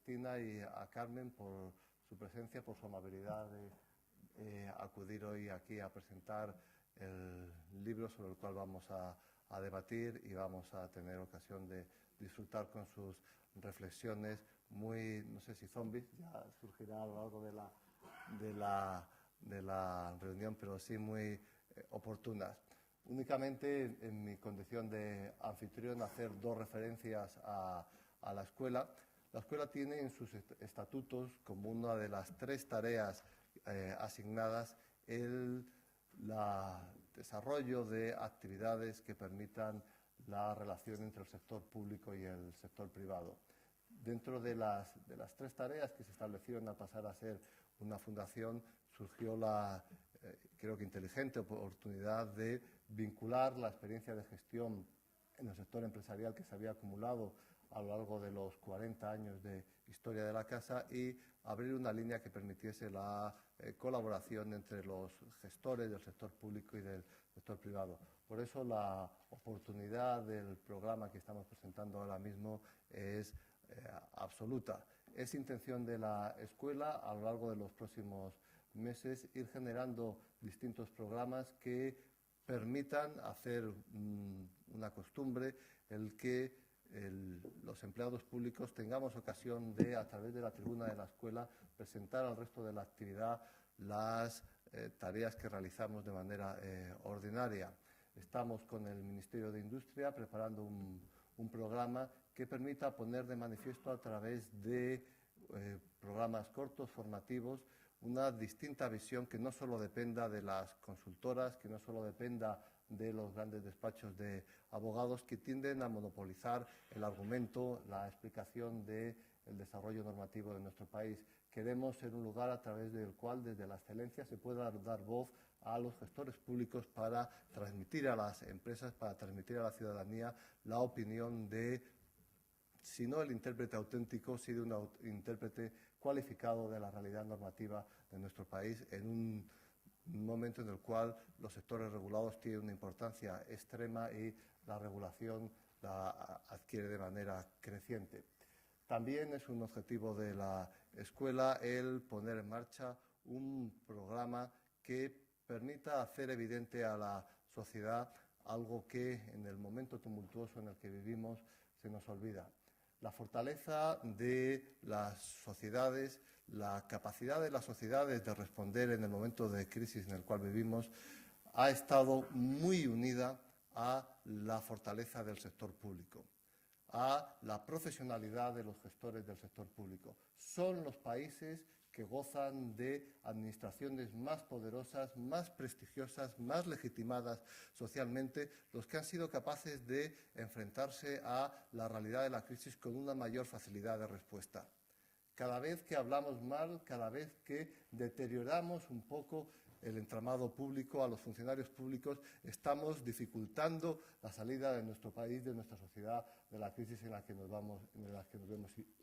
Cristina y a Carmen por su presencia, por su amabilidad de acudir hoy aquí a presentar el libro sobre el cual vamos a debatir y vamos a tener ocasión de disfrutar con sus reflexiones muy, no sé si zombies, ya surgirá a lo largo de la reunión, pero sí muy oportunas. Únicamente en mi condición de anfitrión hacer dos referencias a la escuela. La escuela tiene en sus estatutos como una de las tres tareas asignadas el desarrollo de actividades que permitan la relación entre el sector público y el sector privado. Dentro de las tres tareas que se establecieron al pasar a ser una fundación, surgió la, creo que inteligente oportunidad de vincular la experiencia de gestión en el sector empresarial que se había acumulado a lo largo de los 40 años de historia de la Casa y abrir una línea que permitiese la colaboración entre los gestores del sector público y del sector privado. Por eso la oportunidad del programa que estamos presentando ahora mismo es absoluta. Es intención de la escuela a lo largo de los próximos meses ir generando distintos programas que permitan hacer una costumbre el que los empleados públicos tengamos ocasión de, a través de la tribuna de la escuela, presentar al resto de la actividad las tareas que realizamos de manera ordinaria. Estamos con el Ministerio de Industria preparando un programa que permita poner de manifiesto a través de programas cortos, formativos, una distinta visión que no solo dependa de las consultoras, que no solo dependa de los grandes despachos de abogados que tienden a monopolizar el argumento, la explicación del desarrollo normativo de nuestro país. Queremos ser un lugar a través del cual, desde la excelencia, se pueda dar voz a los gestores públicos para transmitir a las empresas, para transmitir a la ciudadanía la opinión de, si no el intérprete auténtico, sí de un intérprete cualificado de la realidad normativa de nuestro país en un momento en el cual los sectores regulados tienen una importancia extrema y la regulación la adquiere de manera creciente. También es un objetivo de la escuela el poner en marcha un programa que permita hacer evidente a la sociedad algo que en el momento tumultuoso en el que vivimos se nos olvida. La fortaleza de las sociedades, la capacidad de las sociedades de responder en el momento de crisis en el cual vivimos, ha estado muy unida a la fortaleza del sector público, a la profesionalidad de los gestores del sector público. Son los países que gozan de administraciones más poderosas, más prestigiosas, más legitimadas socialmente, los que han sido capaces de enfrentarse a la realidad de la crisis con una mayor facilidad de respuesta. Cada vez que hablamos mal, cada vez que deterioramos un poco el entramado público, a los funcionarios públicos, estamos dificultando la salida de nuestro país, de nuestra sociedad, de la crisis en la que nos vemos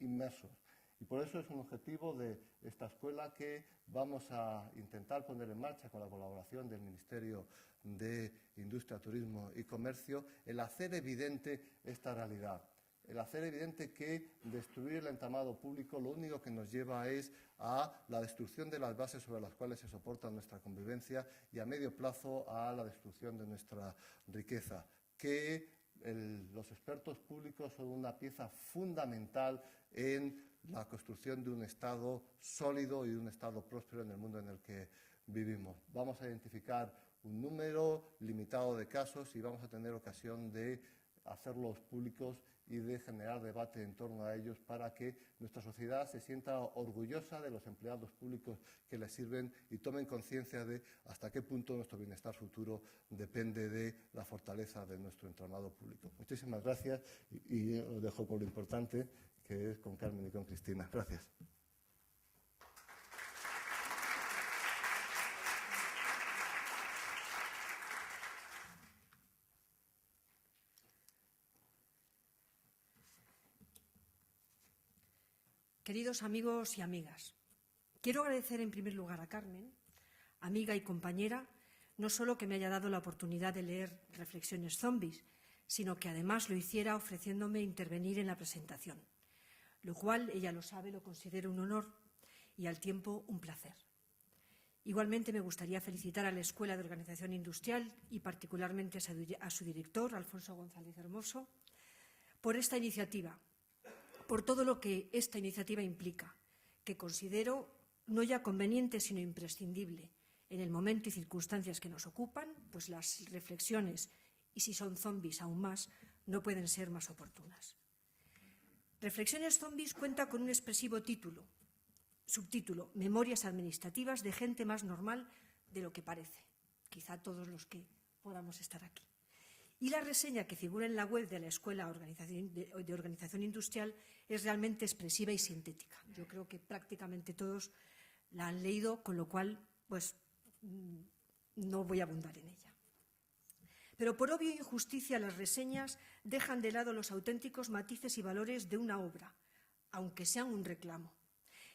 inmersos. Y por eso es un objetivo de esta escuela que vamos a intentar poner en marcha con la colaboración del Ministerio de Industria, Turismo y Comercio, el hacer evidente esta realidad. El hacer evidente que destruir el entramado público lo único que nos lleva es a la destrucción de las bases sobre las cuales se soporta nuestra convivencia y a medio plazo a la destrucción de nuestra riqueza. Que los expertos públicos son una pieza fundamental en la construcción de un Estado sólido y de un Estado próspero en el mundo en el que vivimos. Vamos a identificar un número limitado de casos y vamos a tener ocasión de hacerlos públicos y de generar debate en torno a ellos para que nuestra sociedad se sienta orgullosa de los empleados públicos que les sirven y tomen conciencia de hasta qué punto nuestro bienestar futuro depende de la fortaleza de nuestro entramado público. Muchísimas gracias y os dejo con lo importante, que es con Carmen y con Cristina. Gracias. Queridos amigos y amigas, quiero agradecer en primer lugar a Carmen, amiga y compañera, no solo que me haya dado la oportunidad de leer Reflexiones Zombies, sino que además lo hiciera ofreciéndome intervenir en la presentación. lo cual, ella lo sabe, lo considero un honor y al tiempo un placer. Igualmente me gustaría felicitar a la Escuela de Organización Industrial y particularmente a su director, Alfonso González Hermoso, por esta iniciativa, por todo lo que esta iniciativa implica, que considero no ya conveniente sino imprescindible en el momento y circunstancias que nos ocupan, pues las reflexiones, y si son zombies aún más, no pueden ser más oportunas. Reflexiones zombies cuenta con un expresivo subtítulo, Memorias administrativas de gente más normal de lo que parece, quizá todos los que podamos estar aquí. Y la reseña que figura en la web de la Escuela de Organización Industrial es realmente expresiva y sintética. Yo creo que prácticamente todos la han leído, con lo cual pues, no voy a abundar en ella. Pero por obvia injusticia las reseñas dejan de lado los auténticos matices y valores de una obra, aunque sean un reclamo.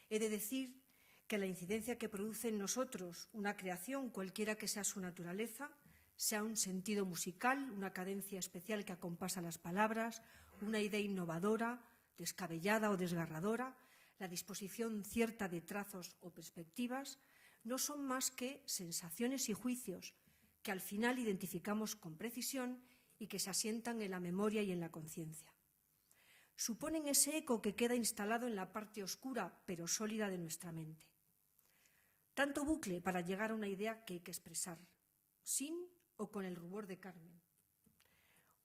He de decir que la incidencia que produce en nosotros una creación, cualquiera que sea su naturaleza, sea un sentido musical, una cadencia especial que acompasa las palabras, una idea innovadora, descabellada o desgarradora, la disposición cierta de trazos o perspectivas, no son más que sensaciones y juicios que al final identificamos con precisión y que se asientan en la memoria y en la conciencia. Suponen ese eco que queda instalado en la parte oscura pero sólida de nuestra mente. Tanto bucle para llegar a una idea que hay que expresar, sin o con el rubor de Carmen.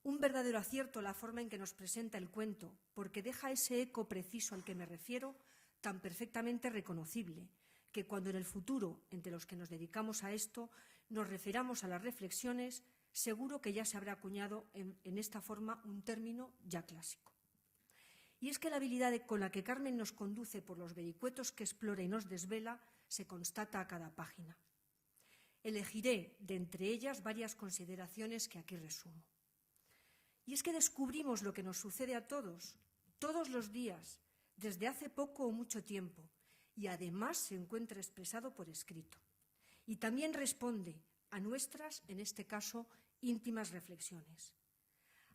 Un verdadero acierto la forma en que nos presenta el cuento, porque deja ese eco preciso al que me refiero tan perfectamente reconocible, que cuando en el futuro, entre los que nos dedicamos a esto, nos referamos a las reflexiones, seguro que ya se habrá acuñado en esta forma un término ya clásico. Y es que la habilidad con la que Carmen nos conduce por los vericuetos que explora y nos desvela se constata a cada página. Elegiré de entre ellas varias consideraciones que aquí resumo. Y es que descubrimos lo que nos sucede a todos los días, desde hace poco o mucho tiempo, y además se encuentra expresado por escrito. Y también responde a nuestras, en este caso, íntimas reflexiones.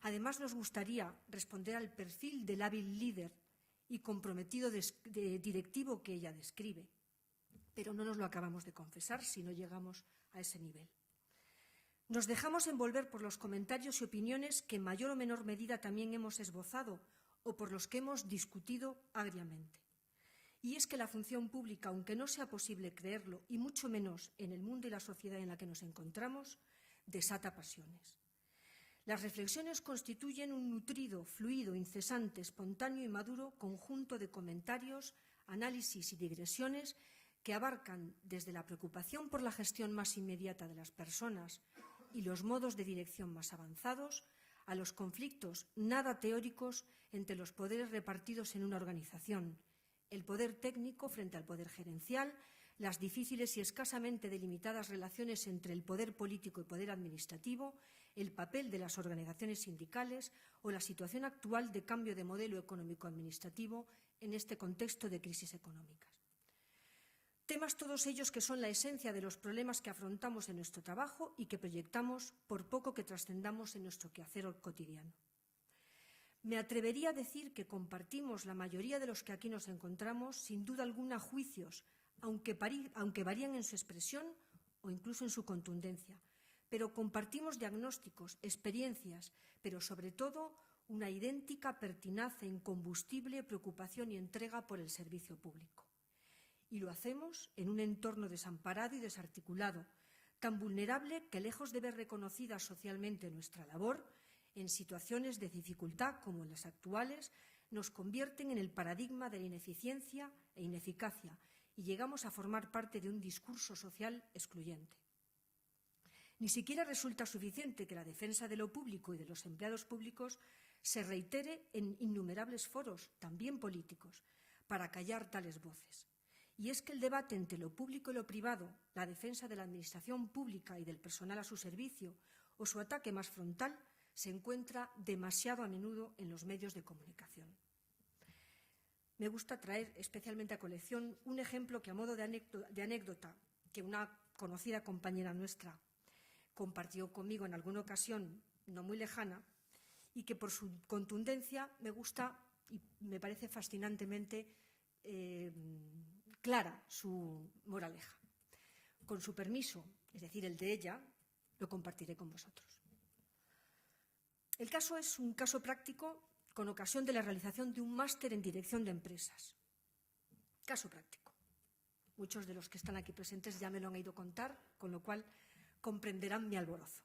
Además, nos gustaría responder al perfil del hábil líder y comprometido directivo que ella describe, pero no nos lo acabamos de confesar si no llegamos a ese nivel. Nos dejamos envolver por los comentarios y opiniones que en mayor o menor medida también hemos esbozado o por los que hemos discutido agriamente. Y es que la función pública, aunque no sea posible creerlo, y mucho menos en el mundo y la sociedad en la que nos encontramos, desata pasiones. Las reflexiones constituyen un nutrido, fluido, incesante, espontáneo y maduro conjunto de comentarios, análisis y digresiones que abarcan desde la preocupación por la gestión más inmediata de las personas y los modos de dirección más avanzados, a los conflictos nada teóricos entre los poderes repartidos en una organización, el poder técnico frente al poder gerencial, las difíciles y escasamente delimitadas relaciones entre el poder político y poder administrativo, el papel de las organizaciones sindicales o la situación actual de cambio de modelo económico-administrativo en este contexto de crisis económicas. Temas todos ellos que son la esencia de los problemas que afrontamos en nuestro trabajo y que proyectamos por poco que trascendamos en nuestro quehacer cotidiano. Me atrevería a decir que compartimos la mayoría de los que aquí nos encontramos, sin duda alguna, juicios, aunque varían en su expresión o incluso en su contundencia, pero compartimos diagnósticos, experiencias, pero sobre todo una idéntica, pertinaz e incombustible preocupación y entrega por el servicio público. Y lo hacemos en un entorno desamparado y desarticulado, tan vulnerable que lejos de ver reconocida socialmente nuestra labor, en situaciones de dificultad como las actuales, nos convierten en el paradigma de la ineficiencia e ineficacia y llegamos a formar parte de un discurso social excluyente. Ni siquiera resulta suficiente que la defensa de lo público y de los empleados públicos se reitere en innumerables foros, también políticos, para callar tales voces. Y es que el debate entre lo público y lo privado, la defensa de la administración pública y del personal a su servicio o su ataque más frontal, se encuentra demasiado a menudo en los medios de comunicación. Me gusta traer especialmente a colección un ejemplo que, a modo de anécdota, que una conocida compañera nuestra compartió conmigo en alguna ocasión no muy lejana y que por su contundencia me gusta y me parece fascinantemente clara su moraleja. Con su permiso, es decir, el de ella, lo compartiré con vosotros. El caso es un caso práctico con ocasión de la realización de un máster en dirección de empresas. Caso práctico. Muchos de los que están aquí presentes ya me lo han ido a contar, con lo cual comprenderán mi alborozo.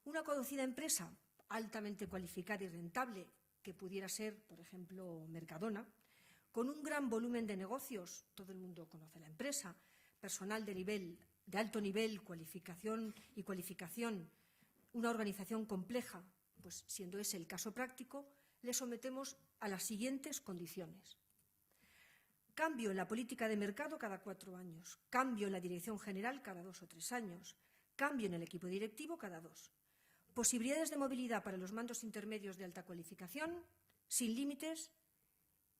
Una conocida empresa altamente cualificada y rentable, que pudiera ser, por ejemplo, Mercadona, con un gran volumen de negocios, todo el mundo conoce la empresa, personal de alto nivel, cualificación, una organización compleja, pues siendo ese el caso práctico, le sometemos a las siguientes condiciones. Cambio en la política de mercado cada 4 años, cambio en la dirección general cada 2 o 3 años, cambio en el equipo directivo cada 2. Posibilidades de movilidad para los mandos intermedios de alta cualificación, sin límites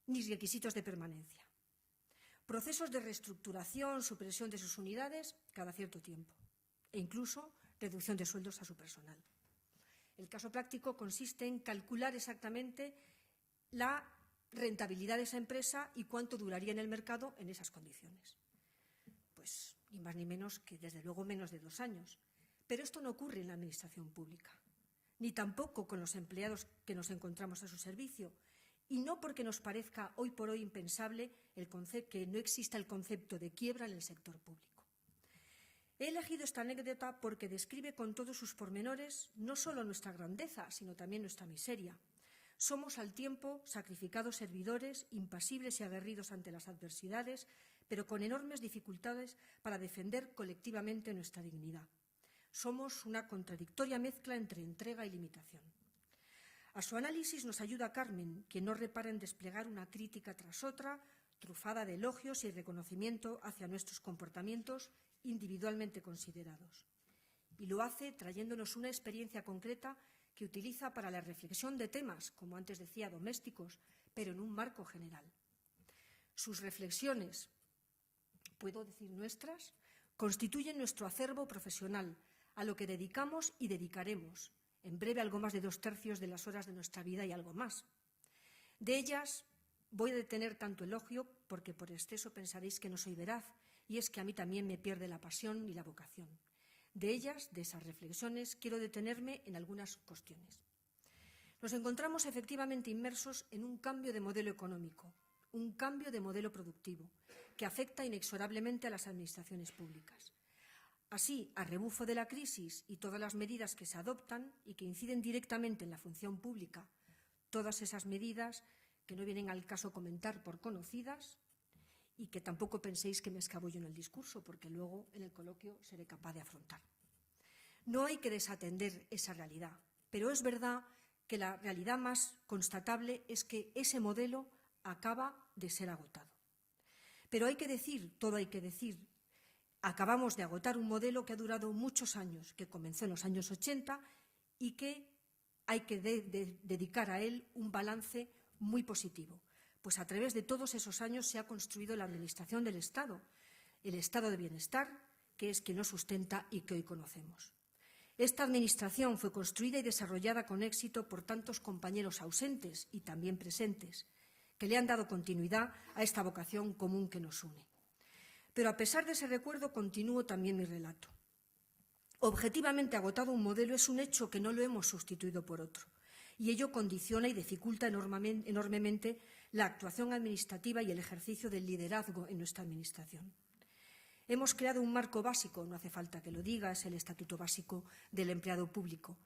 ni requisitos de permanencia. Procesos de reestructuración, supresión de sus unidades cada cierto tiempo e incluso reducción de sueldos a su personal. El caso práctico consiste en calcular exactamente la rentabilidad de esa empresa y cuánto duraría en el mercado en esas condiciones. Pues ni más ni menos que, desde luego, menos de 2 años. Pero esto no ocurre en la administración pública, ni tampoco con los empleados que nos encontramos a su servicio, y no porque nos parezca hoy por hoy impensable que no exista el concepto de quiebra en el sector público. He elegido esta anécdota porque describe con todos sus pormenores no solo nuestra grandeza, sino también nuestra miseria. Somos al tiempo sacrificados servidores, impasibles y aguerridos ante las adversidades, pero con enormes dificultades para defender colectivamente nuestra dignidad. Somos una contradictoria mezcla entre entrega y limitación. A su análisis nos ayuda Carmen, quien no repara en desplegar una crítica tras otra, trufada de elogios y reconocimiento hacia nuestros comportamientos individualmente considerados. Y lo hace trayéndonos una experiencia concreta que utiliza para la reflexión de temas, como antes decía, domésticos, pero en un marco general. Sus reflexiones, puedo decir nuestras, constituyen nuestro acervo profesional, a lo que dedicamos y dedicaremos, en breve, algo más de 2/3 de las horas de nuestra vida y algo más. De ellas voy a detener tanto elogio porque por exceso pensaréis que no soy veraz, y es que a mí también me pierde la pasión y la vocación. De ellas, de esas reflexiones, quiero detenerme en algunas cuestiones. Nos encontramos efectivamente inmersos en un cambio de modelo económico, un cambio de modelo productivo, que afecta inexorablemente a las administraciones públicas. Así, a rebufo de la crisis y todas las medidas que se adoptan y que inciden directamente en la función pública, todas esas medidas que no vienen al caso comentar por conocidas y que tampoco penséis que me escabullo en el discurso, porque luego en el coloquio seré capaz de afrontar. No hay que desatender esa realidad, pero es verdad que la realidad más constatable es que ese modelo acaba de ser agotado. Pero hay que decir, todo hay que decir, acabamos de agotar un modelo que ha durado muchos años, que comenzó en los años 80 y que hay que dedicar a él un balance muy positivo, pues a través de todos esos años se ha construido la administración del Estado, el Estado de Bienestar, que es quien lo sustenta y que hoy conocemos. Esta administración fue construida y desarrollada con éxito por tantos compañeros ausentes y también presentes, que le han dado continuidad a esta vocación común que nos une. Pero a pesar de ese recuerdo, continúo también mi relato. Objetivamente agotado un modelo es un hecho que no lo hemos sustituido por otro, y ello condiciona y dificulta enormemente la actuación administrativa y el ejercicio del liderazgo en nuestra administración. Hemos creado un marco básico, no hace falta que lo diga, es el Estatuto Básico del Empleado Público,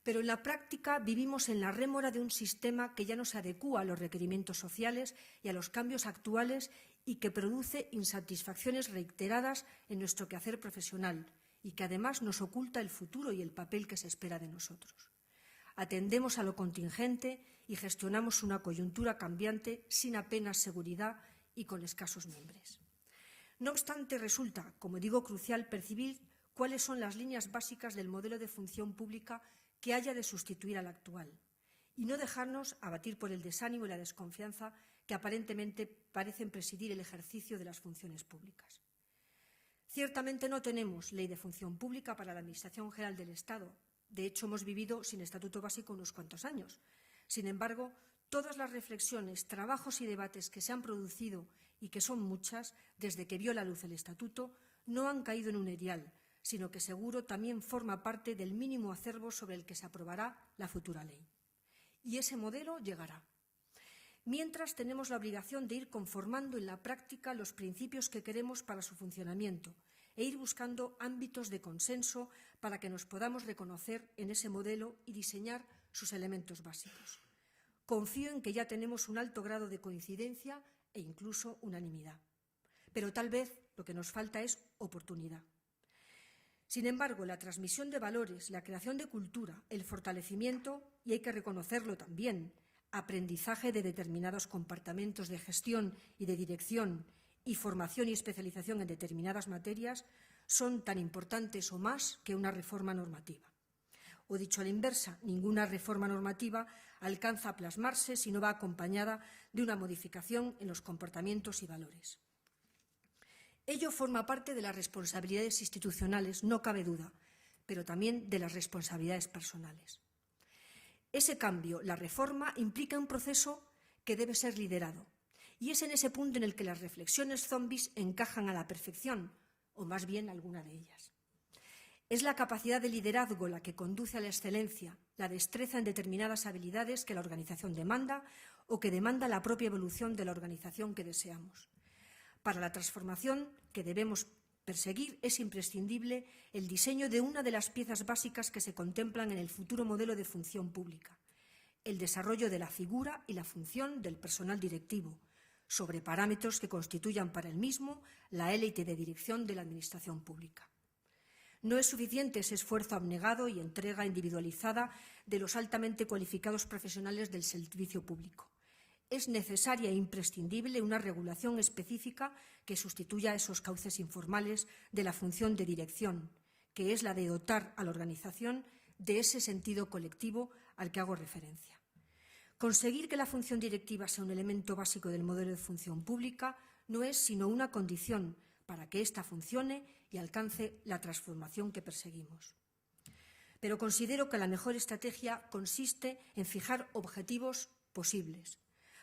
pero en la práctica vivimos en la rémora de un sistema que ya no se adecúa a los requerimientos sociales y a los cambios actuales y que produce insatisfacciones reiteradas en nuestro quehacer profesional y que además nos oculta el futuro y el papel que se espera de nosotros. Atendemos a lo contingente y gestionamos una coyuntura cambiante sin apenas seguridad y con escasos mimbres. No obstante, resulta, como digo, crucial percibir cuáles son las líneas básicas del modelo de función pública que haya de sustituir al actual y no dejarnos abatir por el desánimo y la desconfianza que aparentemente parecen presidir el ejercicio de las funciones públicas. Ciertamente no tenemos ley de función pública para la Administración General del Estado. De hecho, hemos vivido sin Estatuto Básico unos cuantos años. Sin embargo, todas las reflexiones, trabajos y debates que se han producido, y que son muchas, desde que vio la luz el Estatuto, no han caído en un erial, sino que seguro también forma parte del mínimo acervo sobre el que se aprobará la futura ley. Y ese modelo llegará. Mientras, tenemos la obligación de ir conformando en la práctica los principios que queremos para su funcionamiento e ir buscando ámbitos de consenso para que nos podamos reconocer en ese modelo y diseñar sus elementos básicos. Confío en que ya tenemos un alto grado de coincidencia e incluso unanimidad. Pero tal vez lo que nos falta es oportunidad. Sin embargo, la transmisión de valores, la creación de cultura, el fortalecimiento, y hay que reconocerlo también, aprendizaje de determinados comportamientos de gestión y de dirección y formación y especialización en determinadas materias son tan importantes o más que una reforma normativa. O dicho a la inversa, ninguna reforma normativa alcanza a plasmarse si no va acompañada de una modificación en los comportamientos y valores. Ello forma parte de las responsabilidades institucionales, no cabe duda, pero también de las responsabilidades personales. Ese cambio, la reforma, implica un proceso que debe ser liderado, y es en ese punto en el que las reflexiones zombies encajan a la perfección, o más bien alguna de ellas. Es la capacidad de liderazgo la que conduce a la excelencia, la destreza en determinadas habilidades que la organización demanda o que demanda la propia evolución de la organización que deseamos. Para la transformación que debemos perseguir es imprescindible el diseño de una de las piezas básicas que se contemplan en el futuro modelo de función pública, el desarrollo de la figura y la función del personal directivo, sobre parámetros que constituyan para el mismo la élite de dirección de la Administración pública. No es suficiente ese esfuerzo abnegado y entrega individualizada de los altamente cualificados profesionales del servicio público. Es necesaria e imprescindible una regulación específica que sustituya esos cauces informales de la función de dirección, que es la de dotar a la organización de ese sentido colectivo al que hago referencia. Conseguir que la función directiva sea un elemento básico del modelo de función pública no es sino una condición para que ésta funcione y alcance la transformación que perseguimos. Pero considero que la mejor estrategia consiste en fijar objetivos posibles.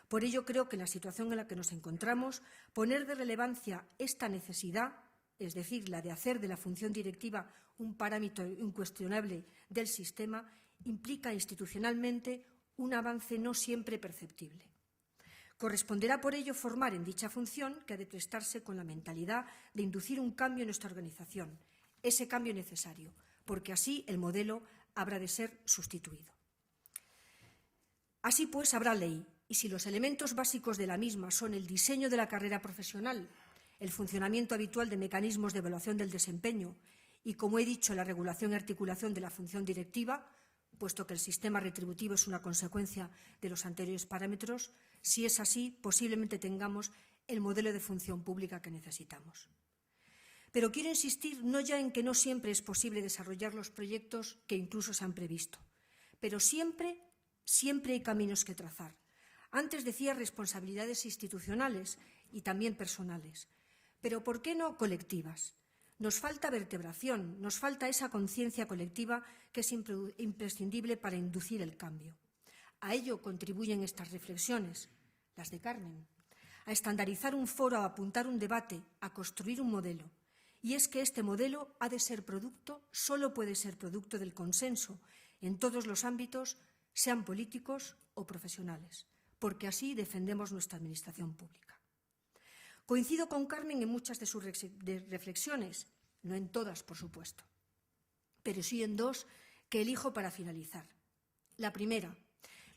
Por ello, creo que en la situación en la que nos encontramos, poner de relevancia esta necesidad, es decir, la de hacer de la función directiva un parámetro incuestionable del sistema, implica institucionalmente un avance no siempre perceptible. Corresponderá, por ello, formar en dicha función que ha de prestarse con la mentalidad de inducir un cambio en nuestra organización, ese cambio necesario, porque así el modelo habrá de ser sustituido. Así pues, habrá ley, y si los elementos básicos de la misma son el diseño de la carrera profesional, el funcionamiento habitual de mecanismos de evaluación del desempeño y, como he dicho, la regulación y articulación de la función directiva, puesto que el sistema retributivo es una consecuencia de los anteriores parámetros, si es así, posiblemente tengamos el modelo de función pública que necesitamos. Pero quiero insistir no ya en que no siempre es posible desarrollar los proyectos que incluso se han previsto, pero siempre hay caminos que trazar. Antes decía responsabilidades institucionales y también personales, pero ¿por qué no colectivas? Nos falta vertebración, nos falta esa conciencia colectiva que es imprescindible para inducir el cambio. A ello contribuyen estas reflexiones, las de Carmen, a estandarizar un foro, a apuntar un debate, a construir un modelo. Y es que este modelo ha de ser producto, solo puede ser producto del consenso en todos los ámbitos, sean políticos o profesionales, porque así defendemos nuestra administración pública. Coincido con Carmen en muchas de sus reflexiones, no en todas, por supuesto, pero sí en dos que elijo para finalizar. La primera,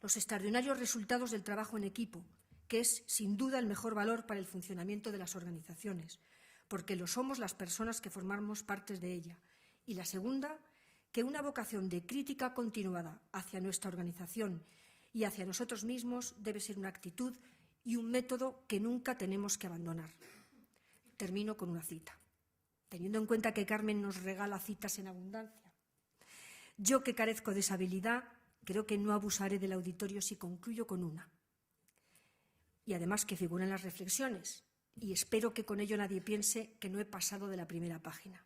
los extraordinarios resultados del trabajo en equipo, que es sin duda el mejor valor para el funcionamiento de las organizaciones, porque lo somos las personas que formamos parte de ella. Y la segunda, que una vocación de crítica continuada hacia nuestra organización y hacia nosotros mismos debe ser una actitud y un método que nunca tenemos que abandonar. Termino con una cita, teniendo en cuenta que Carmen nos regala citas en abundancia. Yo, que carezco de esa habilidad, creo que no abusaré del auditorio si concluyo con una. Y además que figura en las reflexiones, y espero que con ello nadie piense que no he pasado de la primera página.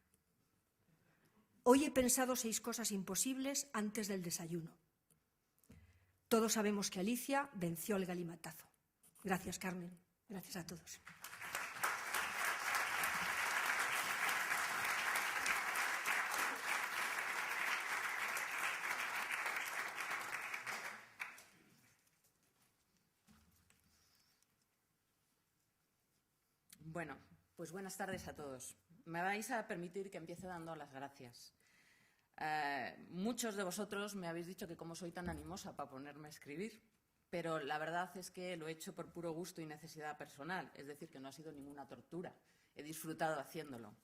Hoy he pensado 6 cosas imposibles antes del desayuno. Todos sabemos que Alicia venció el galimatazo. Gracias, Carmen. Gracias a todos. Bueno, pues buenas tardes a todos. Me vais a permitir que empiece dando las gracias. Muchos de vosotros me habéis dicho que cómo soy tan animosa para ponerme a escribir, pero la verdad es que lo he hecho por puro gusto y necesidad personal, es decir, que no ha sido ninguna tortura. He disfrutado haciéndolo.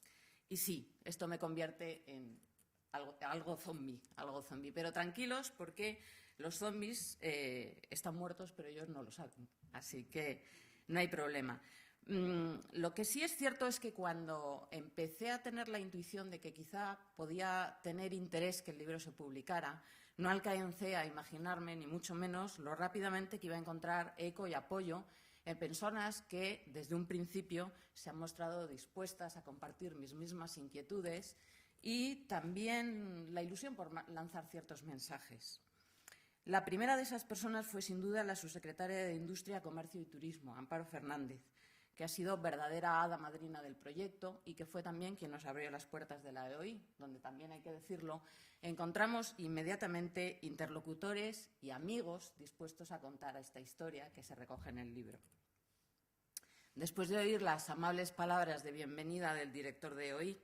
Y sí, esto me convierte en algo zombie, pero tranquilos porque los zombies están muertos, pero ellos no lo saben, así que no hay problema. Lo que sí es cierto es que cuando empecé a tener la intuición de que quizá podía tener interés que el libro se publicara, no alcancé a imaginarme, ni mucho menos, lo rápidamente que iba a encontrar eco y apoyo en personas que desde un principio se han mostrado dispuestas a compartir mis mismas inquietudes y también la ilusión por lanzar ciertos mensajes. La primera de esas personas fue sin duda la subsecretaria de Industria, Comercio y Turismo, Amparo Fernández, que ha sido verdadera hada madrina del proyecto y que fue también quien nos abrió las puertas de la EOI, donde también, hay que decirlo, encontramos inmediatamente interlocutores y amigos dispuestos a contar esta historia que se recoge en el libro. Después de oír las amables palabras de bienvenida del director de EOI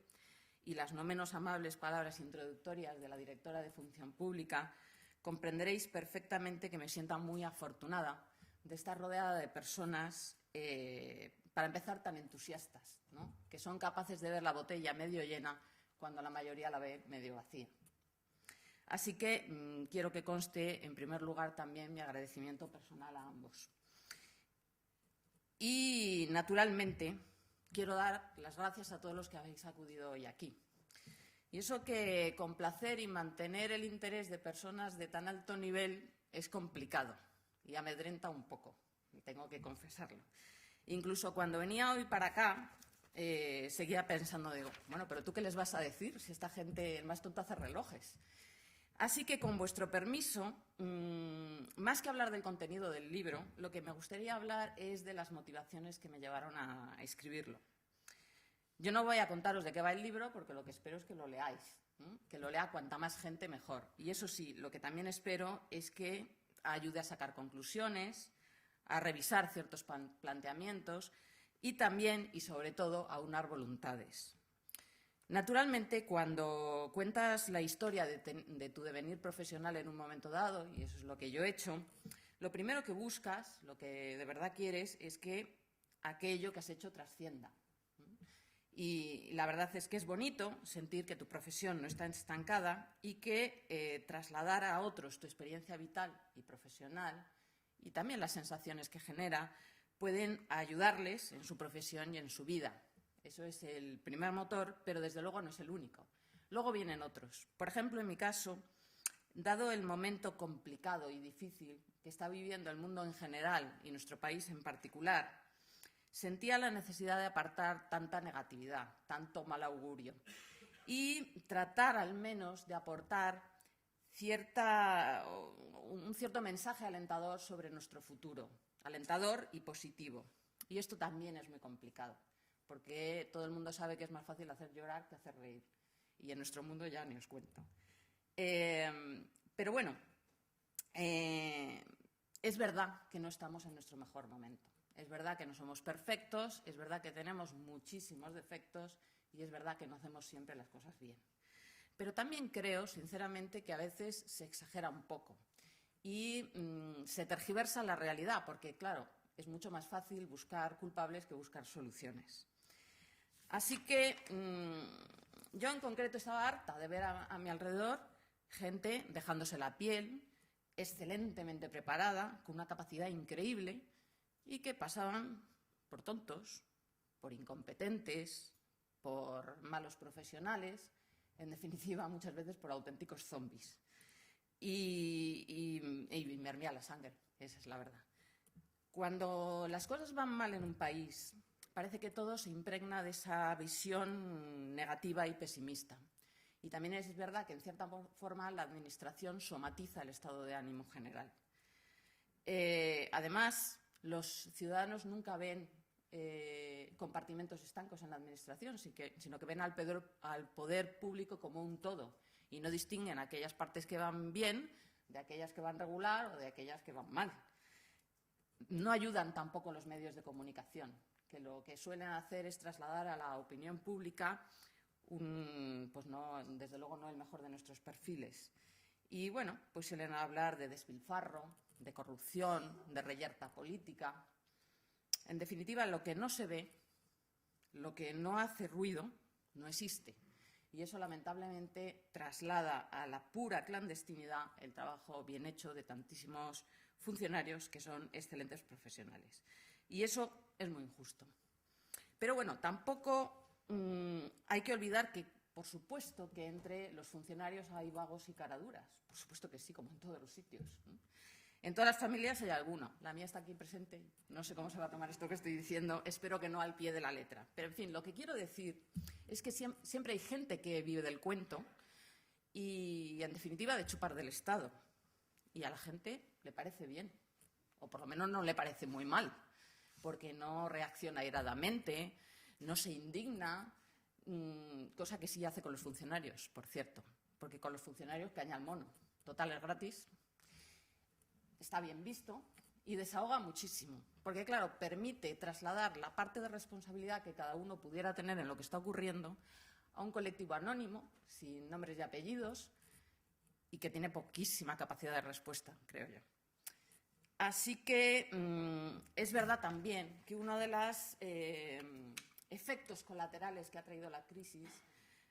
y las no menos amables palabras introductorias de la directora de Función Pública, comprenderéis perfectamente que me sienta muy afortunada de estar rodeada de personas para empezar, tan entusiastas, ¿no?, que son capaces de ver la botella medio llena cuando la mayoría la ve medio vacía. Así que quiero que conste, en primer lugar, también mi agradecimiento personal a ambos. Y, naturalmente, quiero dar las gracias a todos los que habéis acudido hoy aquí. Y eso que complacer y mantener el interés de personas de tan alto nivel es complicado y amedrenta un poco, tengo que confesarlo. Incluso cuando venía hoy para acá, seguía pensando, digo, bueno, pero ¿tú qué les vas a decir si esta gente más tonta hace relojes? Así que, con vuestro permiso, más que hablar del contenido del libro, lo que me gustaría hablar es de las motivaciones que me llevaron a escribirlo. Yo no voy a contaros de qué va el libro, porque lo que espero es que lo leáis, que lo lea cuanta más gente mejor. Y eso sí, lo que también espero es que ayude a sacar conclusiones, a revisar ciertos planteamientos y también, y sobre todo, a unar voluntades. Naturalmente, cuando cuentas la historia de tu devenir profesional en un momento dado, y eso es lo que yo he hecho, lo primero que buscas, lo que de verdad quieres, es que aquello que has hecho trascienda. Y la verdad es que es bonito sentir que tu profesión no está estancada y que trasladar a otros tu experiencia vital y profesional y también las sensaciones que genera pueden ayudarles en su profesión y en su vida. Eso es el primer motor, pero desde luego no es el único. Luego vienen otros. Por ejemplo, en mi caso, dado el momento complicado y difícil que está viviendo el mundo en general y nuestro país en particular, sentía la necesidad de apartar tanta negatividad, tanto mal augurio y tratar al menos de aportar un cierto mensaje alentador sobre nuestro futuro, alentador y positivo. Y esto también es muy complicado, porque todo el mundo sabe que es más fácil hacer llorar que hacer reír. Y en nuestro mundo ya ni os cuento. Pero bueno, es verdad que no estamos en nuestro mejor momento. Es verdad que no somos perfectos, es verdad que tenemos muchísimos defectos y es verdad que no hacemos siempre las cosas bien. Pero también creo, sinceramente, que a veces se exagera un poco y se tergiversa la realidad, porque, claro, es mucho más fácil buscar culpables que buscar soluciones. Así que yo en concreto estaba harta de ver a mi alrededor gente dejándose la piel, excelentemente preparada, con una capacidad increíble y que pasaban por tontos, por incompetentes, por malos profesionales, en definitiva, muchas veces por auténticos zombies. Y me hervía la sangre, esa es la verdad. Cuando las cosas van mal en un país, parece que todo se impregna de esa visión negativa y pesimista. Y también es verdad que, en cierta forma, la Administración somatiza el estado de ánimo general. Además, los ciudadanos nunca ven compartimentos estancos en la administración, sino que ven al poder público como un todo y no distinguen aquellas partes que van bien de aquellas que van regular o de aquellas que van mal. No ayudan tampoco los medios de comunicación, que lo que suelen hacer es trasladar a la opinión pública pues no, desde luego no el mejor de nuestros perfiles. Y bueno, pues suelen hablar de despilfarro, de corrupción, de reyerta política. En definitiva, lo que no se ve, lo que no hace ruido, no existe. Y eso, lamentablemente, traslada a la pura clandestinidad el trabajo bien hecho de tantísimos funcionarios que son excelentes profesionales. Y eso es muy injusto. Pero bueno, tampoco hay que olvidar que, por supuesto, que entre los funcionarios hay vagos y caraduras. Por supuesto que sí, como en todos los sitios, ¿no? En todas las familias hay alguno. La mía está aquí presente. No sé cómo se va a tomar esto que estoy diciendo. Espero que no al pie de la letra. Pero, en fin, lo que quiero decir es que siempre hay gente que vive del cuento y, en definitiva, de chupar del Estado. Y a la gente le parece bien. O, por lo menos, no le parece muy mal. Porque no reacciona airadamente, no se indigna, cosa que sí hace con los funcionarios, por cierto. Porque con los funcionarios caña al mono. Total, es gratis. Está bien visto y desahoga muchísimo, porque, claro, permite trasladar la parte de responsabilidad que cada uno pudiera tener en lo que está ocurriendo a un colectivo anónimo, sin nombres y apellidos, y que tiene poquísima capacidad de respuesta, creo yo. Así que es verdad también que uno de los efectos colaterales que ha traído la crisis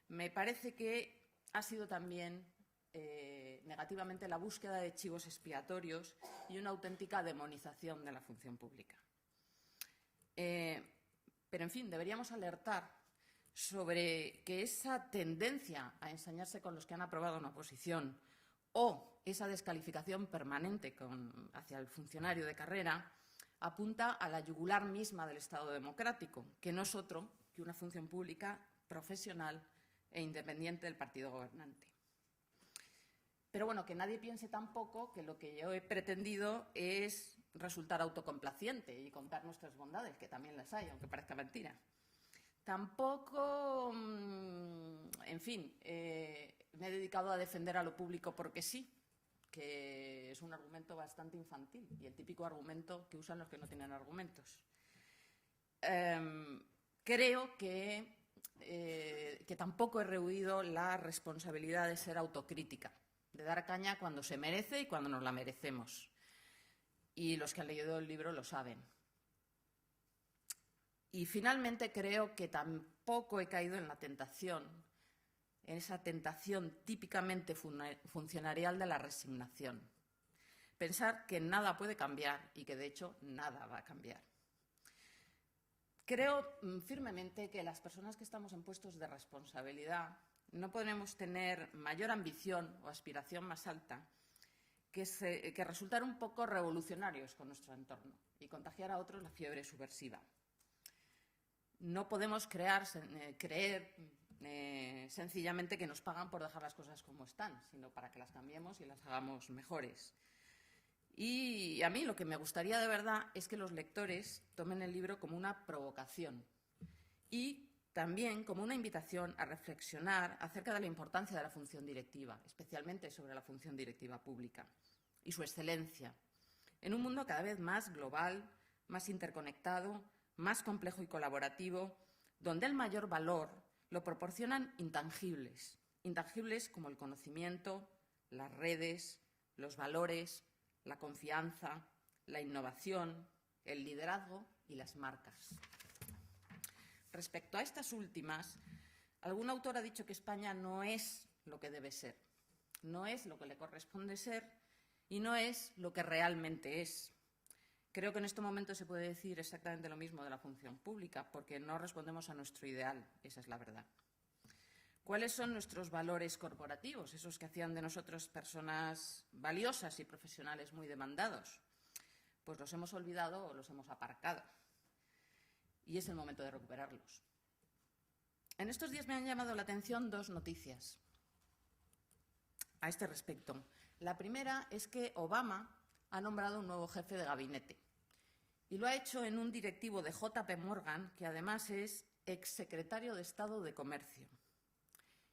me parece que ha sido también negativamente la búsqueda de chivos expiatorios y una auténtica demonización de la función pública. Pero, en fin, deberíamos alertar sobre que esa tendencia a ensañarse con los que han aprobado una oposición o esa descalificación permanente hacia el funcionario de carrera apunta a la yugular misma del Estado democrático, que no es otro que una función pública profesional e independiente del partido gobernante. Pero bueno, que nadie piense tampoco que lo que yo he pretendido es resultar autocomplaciente y contar nuestras bondades, que también las hay, aunque parezca mentira. Tampoco, en fin, me he dedicado a defender a lo público porque sí, que es un argumento bastante infantil y el típico argumento que usan los que no tienen argumentos. Creo que tampoco he rehuido la responsabilidad de ser autocrítica, de dar caña cuando se merece y cuando nos la merecemos. Y los que han leído el libro lo saben. Y finalmente creo que tampoco he caído en la tentación, en esa tentación típicamente funcionarial de la resignación. Pensar que nada puede cambiar y que, de hecho, nada va a cambiar. Creo firmemente que las personas que estamos en puestos de responsabilidad no podemos tener mayor ambición o aspiración más alta que resultar un poco revolucionarios con nuestro entorno y contagiar a otros la fiebre subversiva. No podemos creer sencillamente que nos pagan por dejar las cosas como están, sino para que las cambiemos y las hagamos mejores. Y a mí lo que me gustaría de verdad es que los lectores tomen el libro como una provocación y también como una invitación a reflexionar acerca de la importancia de la función directiva, especialmente sobre la función directiva pública y su excelencia, en un mundo cada vez más global, más interconectado, más complejo y colaborativo, donde el mayor valor lo proporcionan intangibles como el conocimiento, las redes, los valores, la confianza, la innovación, el liderazgo y las marcas. Respecto a estas últimas, algún autor ha dicho que España no es lo que debe ser, no es lo que le corresponde ser y no es lo que realmente es. Creo que en este momento se puede decir exactamente lo mismo de la función pública, porque no respondemos a nuestro ideal, esa es la verdad. ¿Cuáles son nuestros valores corporativos, esos que hacían de nosotros personas valiosas y profesionales muy demandados? Pues los hemos olvidado o los hemos aparcado. Y es el momento de recuperarlos. En estos días me han llamado la atención dos noticias a este respecto. La primera es que Obama ha nombrado un nuevo jefe de gabinete. Y lo ha hecho en un directivo de JP Morgan, que además es exsecretario de Estado de Comercio.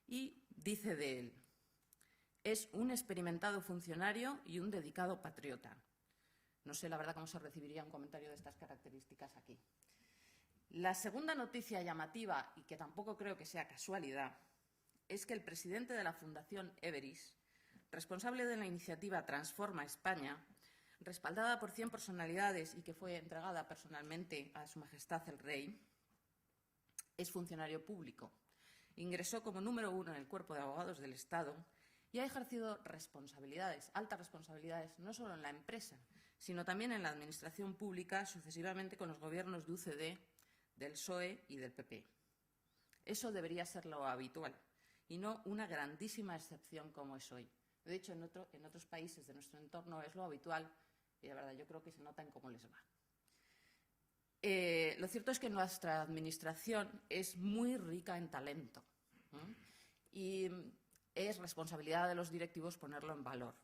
Y dice de él: es un experimentado funcionario y un dedicado patriota. No sé, la verdad, cómo se recibiría un comentario de estas características aquí. La segunda noticia llamativa, y que tampoco creo que sea casualidad, es que el presidente de la Fundación Everis, responsable de la iniciativa Transforma España, respaldada por 100 personalidades y que fue entregada personalmente a Su Majestad el Rey, es funcionario público. Ingresó como número 1 en el Cuerpo de Abogados del Estado y ha ejercido responsabilidades, altas responsabilidades, no solo en la empresa, sino también en la administración pública, sucesivamente con los gobiernos de UCD, del PSOE y del PP. Eso debería ser lo habitual y no una grandísima excepción como es hoy. De hecho, en otros países de nuestro entorno es lo habitual y, la verdad, yo creo que se nota en cómo les va. Lo cierto es que nuestra administración es muy rica en talento, y es responsabilidad de los directivos ponerlo en valor.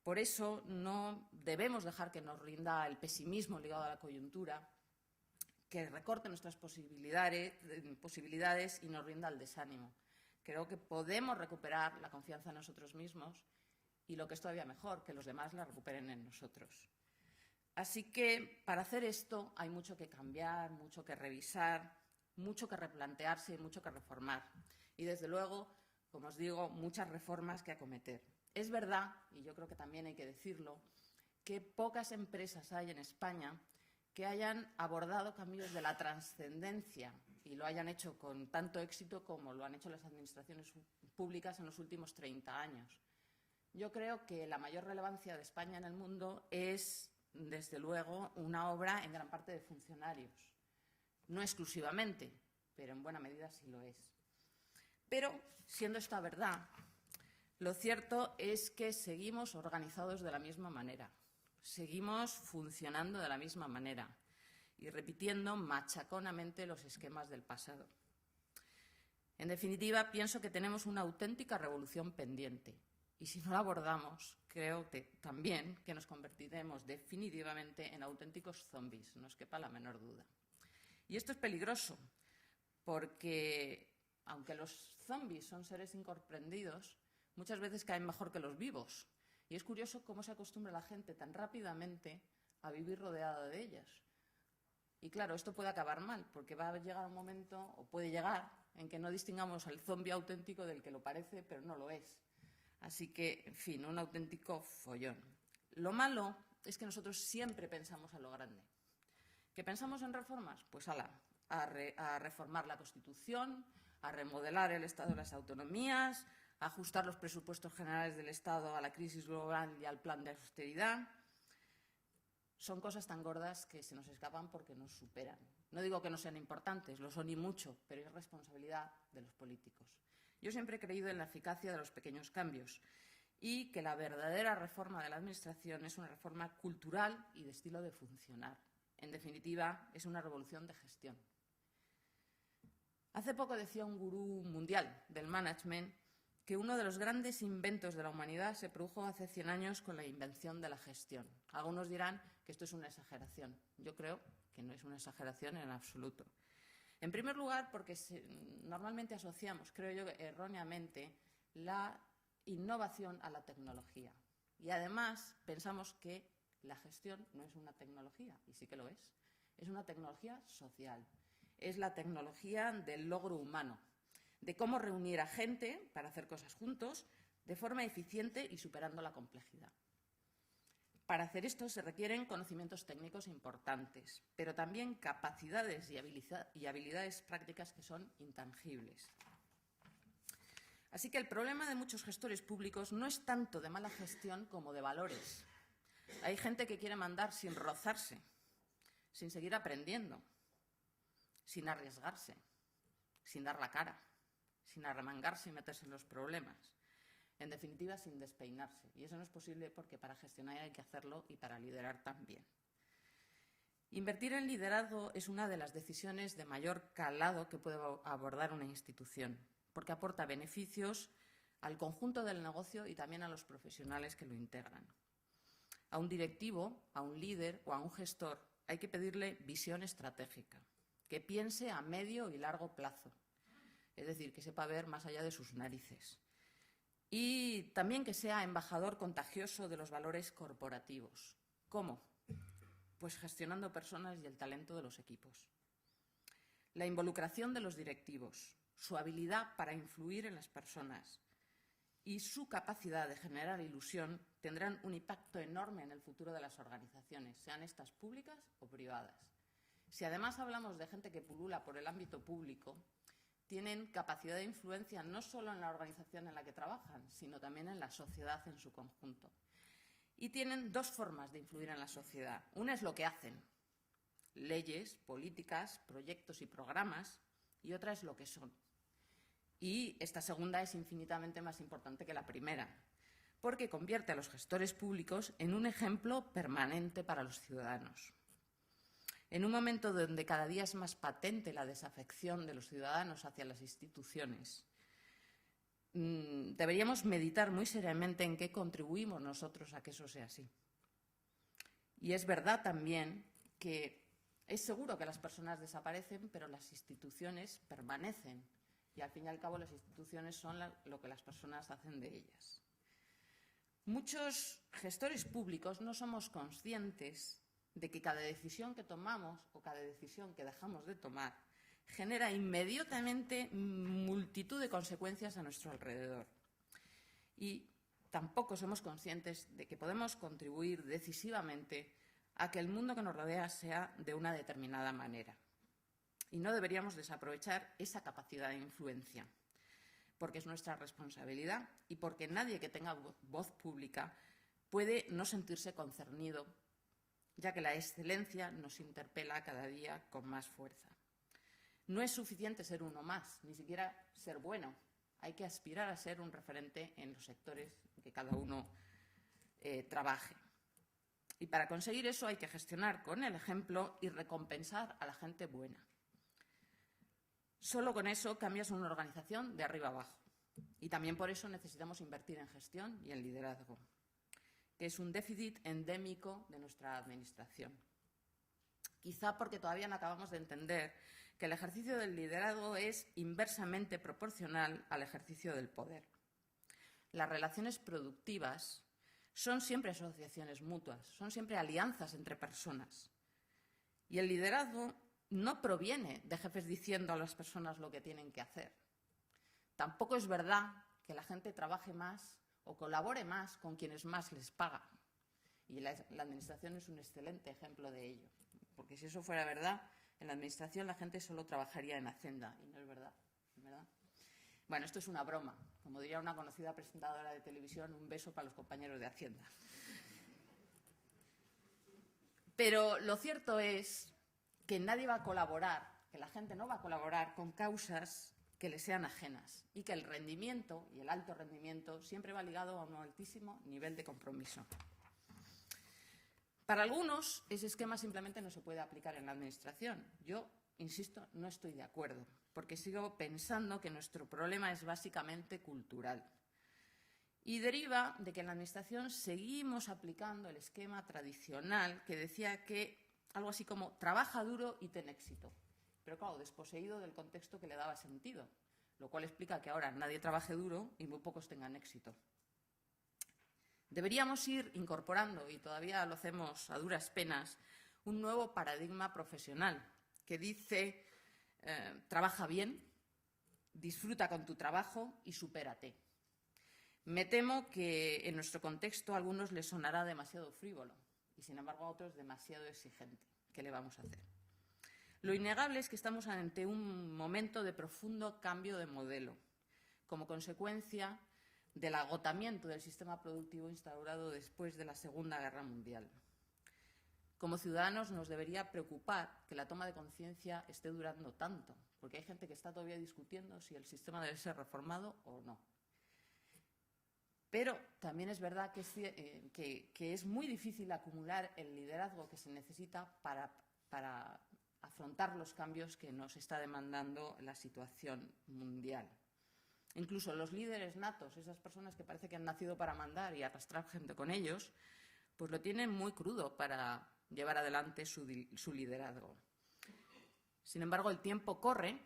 Por eso no debemos dejar que nos rinda el pesimismo ligado a la coyuntura, que recorte nuestras posibilidades y nos rinda el desánimo. Creo que podemos recuperar la confianza en nosotros mismos y, lo que es todavía mejor, que los demás la recuperen en nosotros. Así que, para hacer esto, hay mucho que cambiar, mucho que revisar, mucho que replantearse y mucho que reformar. Y, desde luego, como os digo, muchas reformas que acometer. Es verdad, y yo creo que también hay que decirlo, que pocas empresas hay en España que hayan abordado cambios de la trascendencia y lo hayan hecho con tanto éxito como lo han hecho las administraciones públicas en los últimos 30 años. Yo creo que la mayor relevancia de España en el mundo es, desde luego, una obra en gran parte de funcionarios. No exclusivamente, pero en buena medida sí lo es. Pero, siendo esta verdad, lo cierto es que seguimos organizados de la misma manera, seguimos funcionando de la misma manera y repitiendo machaconamente los esquemas del pasado. En definitiva, pienso que tenemos una auténtica revolución pendiente y, si no la abordamos, creo que también que nos convertiremos definitivamente en auténticos zombies, no os quepa la menor duda. Y esto es peligroso porque, aunque los zombies son seres incomprendidos, muchas veces caen mejor que los vivos. Y es curioso cómo se acostumbra la gente tan rápidamente a vivir rodeada de ellas. Y claro, esto puede acabar mal, porque va a llegar un momento, o puede llegar, en que no distingamos al zombi auténtico del que lo parece, pero no lo es. Así que, en fin, un auténtico follón. Lo malo es que nosotros siempre pensamos a lo grande. ¿Qué pensamos en reformas? Pues a reformar la Constitución, a remodelar el Estado de las autonomías, a ajustar los presupuestos generales del Estado a la crisis global y al plan de austeridad. Son cosas tan gordas que se nos escapan porque nos superan. No digo que no sean importantes, lo son y mucho, pero es responsabilidad de los políticos. Yo siempre he creído en la eficacia de los pequeños cambios y que la verdadera reforma de la Administración es una reforma cultural y de estilo de funcionar. En definitiva, es una revolución de gestión. Hace poco decía un gurú mundial del management que uno de los grandes inventos de la humanidad se produjo hace 100 años con la invención de la gestión. Algunos dirán que esto es una exageración. Yo creo que no es una exageración en absoluto. En primer lugar, porque normalmente asociamos, creo yo erróneamente, la innovación a la tecnología. Y además pensamos que la gestión no es una tecnología, y sí que lo es. Es una tecnología social. Es la tecnología del logro humano, de cómo reunir a gente para hacer cosas juntos de forma eficiente y superando la complejidad. Para hacer esto se requieren conocimientos técnicos importantes, pero también capacidades y habilidades prácticas que son intangibles. Así que el problema de muchos gestores públicos no es tanto de mala gestión como de valores. Hay gente que quiere mandar sin rozarse, sin seguir aprendiendo, sin arriesgarse, sin dar la cara, sin arremangarse y meterse en los problemas. En definitiva, sin despeinarse. Y eso no es posible porque para gestionar hay que hacerlo y para liderar también. Invertir en liderazgo es una de las decisiones de mayor calado que puede abordar una institución, porque aporta beneficios al conjunto del negocio y también a los profesionales que lo integran. A un directivo, a un líder o a un gestor hay que pedirle visión estratégica, que piense a medio y largo plazo, es decir, que sepa ver más allá de sus narices. Y también que sea embajador contagioso de los valores corporativos. ¿Cómo? Pues gestionando personas y el talento de los equipos. La involucración de los directivos, su habilidad para influir en las personas y su capacidad de generar ilusión tendrán un impacto enorme en el futuro de las organizaciones, sean estas públicas o privadas. Si además hablamos de gente que pulula por el ámbito público, tienen capacidad de influencia no solo en la organización en la que trabajan, sino también en la sociedad en su conjunto. Y tienen dos formas de influir en la sociedad. Una es lo que hacen, leyes, políticas, proyectos y programas, y otra es lo que son. Y esta segunda es infinitamente más importante que la primera, porque convierte a los gestores públicos en un ejemplo permanente para los ciudadanos. En un momento donde cada día es más patente la desafección de los ciudadanos hacia las instituciones, deberíamos meditar muy seriamente en qué contribuimos nosotros a que eso sea así. Y es verdad también que es seguro que las personas desaparecen, pero las instituciones permanecen. Y al fin y al cabo las instituciones son lo que las personas hacen de ellas. Muchos gestores públicos no somos conscientes de que cada decisión que tomamos o cada decisión que dejamos de tomar genera inmediatamente multitud de consecuencias a nuestro alrededor. Y tampoco somos conscientes de que podemos contribuir decisivamente a que el mundo que nos rodea sea de una determinada manera. Y no deberíamos desaprovechar esa capacidad de influencia, porque es nuestra responsabilidad y porque nadie que tenga voz pública puede no sentirse concernido, ya que la excelencia nos interpela cada día con más fuerza. No es suficiente ser uno más, ni siquiera ser bueno. Hay que aspirar a ser un referente en los sectores en que cada uno trabaje. Y para conseguir eso hay que gestionar con el ejemplo y recompensar a la gente buena. Solo con eso cambias una organización de arriba abajo. Y también por eso necesitamos invertir en gestión y en liderazgo, que es un déficit endémico de nuestra administración. Quizá porque todavía no acabamos de entender que el ejercicio del liderazgo es inversamente proporcional al ejercicio del poder. Las relaciones productivas son siempre asociaciones mutuas, son siempre alianzas entre personas. Y el liderazgo no proviene de jefes diciendo a las personas lo que tienen que hacer. Tampoco es verdad que la gente trabaje más o colabore más con quienes más les pagan. Y la administración es un excelente ejemplo de ello. Porque si eso fuera verdad, en la administración la gente solo trabajaría en Hacienda. Y no es verdad, ¿verdad? Bueno, esto es una broma. Como diría una conocida presentadora de televisión, un beso para los compañeros de Hacienda. Pero lo cierto es que nadie va a colaborar, que la gente no va a colaborar con causas que le sean ajenas y que el rendimiento y el alto rendimiento siempre va ligado a un altísimo nivel de compromiso. Para algunos, ese esquema simplemente no se puede aplicar en la administración. Yo, insisto, no estoy de acuerdo, porque sigo pensando que nuestro problema es básicamente cultural. Y deriva de que en la administración seguimos aplicando el esquema tradicional que decía que algo así como trabaja duro y ten éxito. Pero claro, desposeído del contexto que le daba sentido, lo cual explica que ahora nadie trabaje duro y muy pocos tengan éxito. Deberíamos ir incorporando, y todavía lo hacemos a duras penas, un nuevo paradigma profesional que dice trabaja bien, disfruta con tu trabajo y supérate. Me temo que en nuestro contexto a algunos les sonará demasiado frívolo y sin embargo a otros demasiado exigente. ¿Qué le vamos a hacer? Lo innegable es que estamos ante un momento de profundo cambio de modelo, como consecuencia del agotamiento del sistema productivo instaurado después de la Segunda Guerra Mundial. Como ciudadanos nos debería preocupar que la toma de conciencia esté durando tanto, porque hay gente que está todavía discutiendo si el sistema debe ser reformado o no. Pero también es verdad que es muy difícil acumular el liderazgo que se necesita para afrontar los cambios que nos está demandando la situación mundial. Incluso los líderes natos, esas personas que parece que han nacido para mandar y arrastrar gente con ellos, pues lo tiene muy crudo para llevar adelante su liderazgo. Sin embargo, el tiempo corre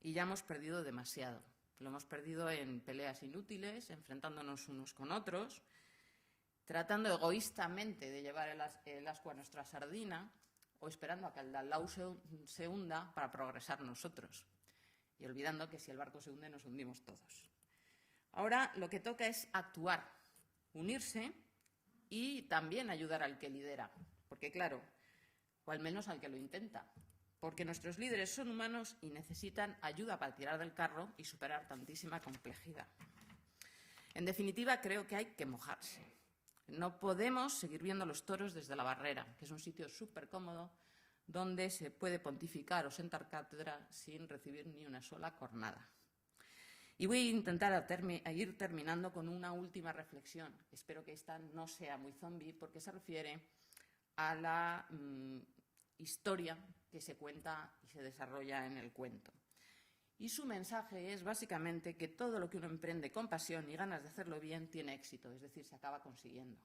y ya hemos perdido demasiado. Lo hemos perdido en peleas inútiles, enfrentándonos unos con otros, tratando egoístamente de llevar el ascua a nuestra sardina o esperando a que el de al lado se hunda para progresar nosotros. Y olvidando que si el barco se hunde, nos hundimos todos. Ahora lo que toca es actuar, unirse y también ayudar al que lidera. Porque claro, o al menos al que lo intenta. Porque nuestros líderes son humanos y necesitan ayuda para tirar del carro y superar tantísima complejidad. En definitiva, creo que hay que mojarse. No podemos seguir viendo los toros desde la barrera, que es un sitio súper cómodo donde se puede pontificar o sentar cátedra sin recibir ni una sola cornada. Y voy a intentar ir terminando con una última reflexión. Espero que esta no sea muy zombie, porque se refiere a la historia que se cuenta y se desarrolla en el cuento. Y su mensaje es básicamente que todo lo que uno emprende con pasión y ganas de hacerlo bien tiene éxito, es decir, se acaba consiguiendo.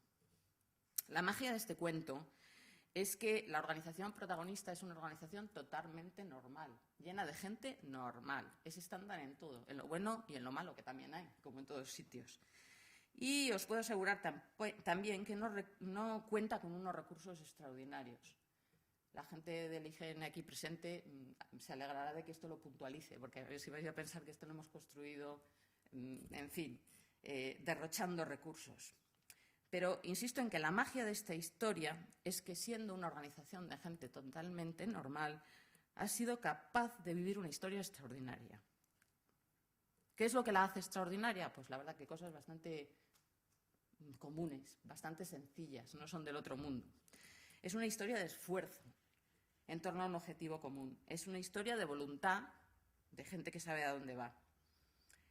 La magia de este cuento es que la organización protagonista es una organización totalmente normal, llena de gente normal. Es estándar en todo, en lo bueno y en lo malo, que también hay, como en todos sitios. Y os puedo asegurar también que no cuenta con unos recursos extraordinarios. La gente del IGN aquí presente se alegrará de que esto lo puntualice, porque a ver si vais a pensar que esto lo hemos construido, en fin, derrochando recursos. Pero insisto en que la magia de esta historia es que, siendo una organización de gente totalmente normal, ha sido capaz de vivir una historia extraordinaria. ¿Qué es lo que la hace extraordinaria? Pues la verdad que cosas bastante comunes, bastante sencillas, no son del otro mundo. Es una historia de esfuerzo en torno a un objetivo común. Es una historia de voluntad, de gente que sabe a dónde va.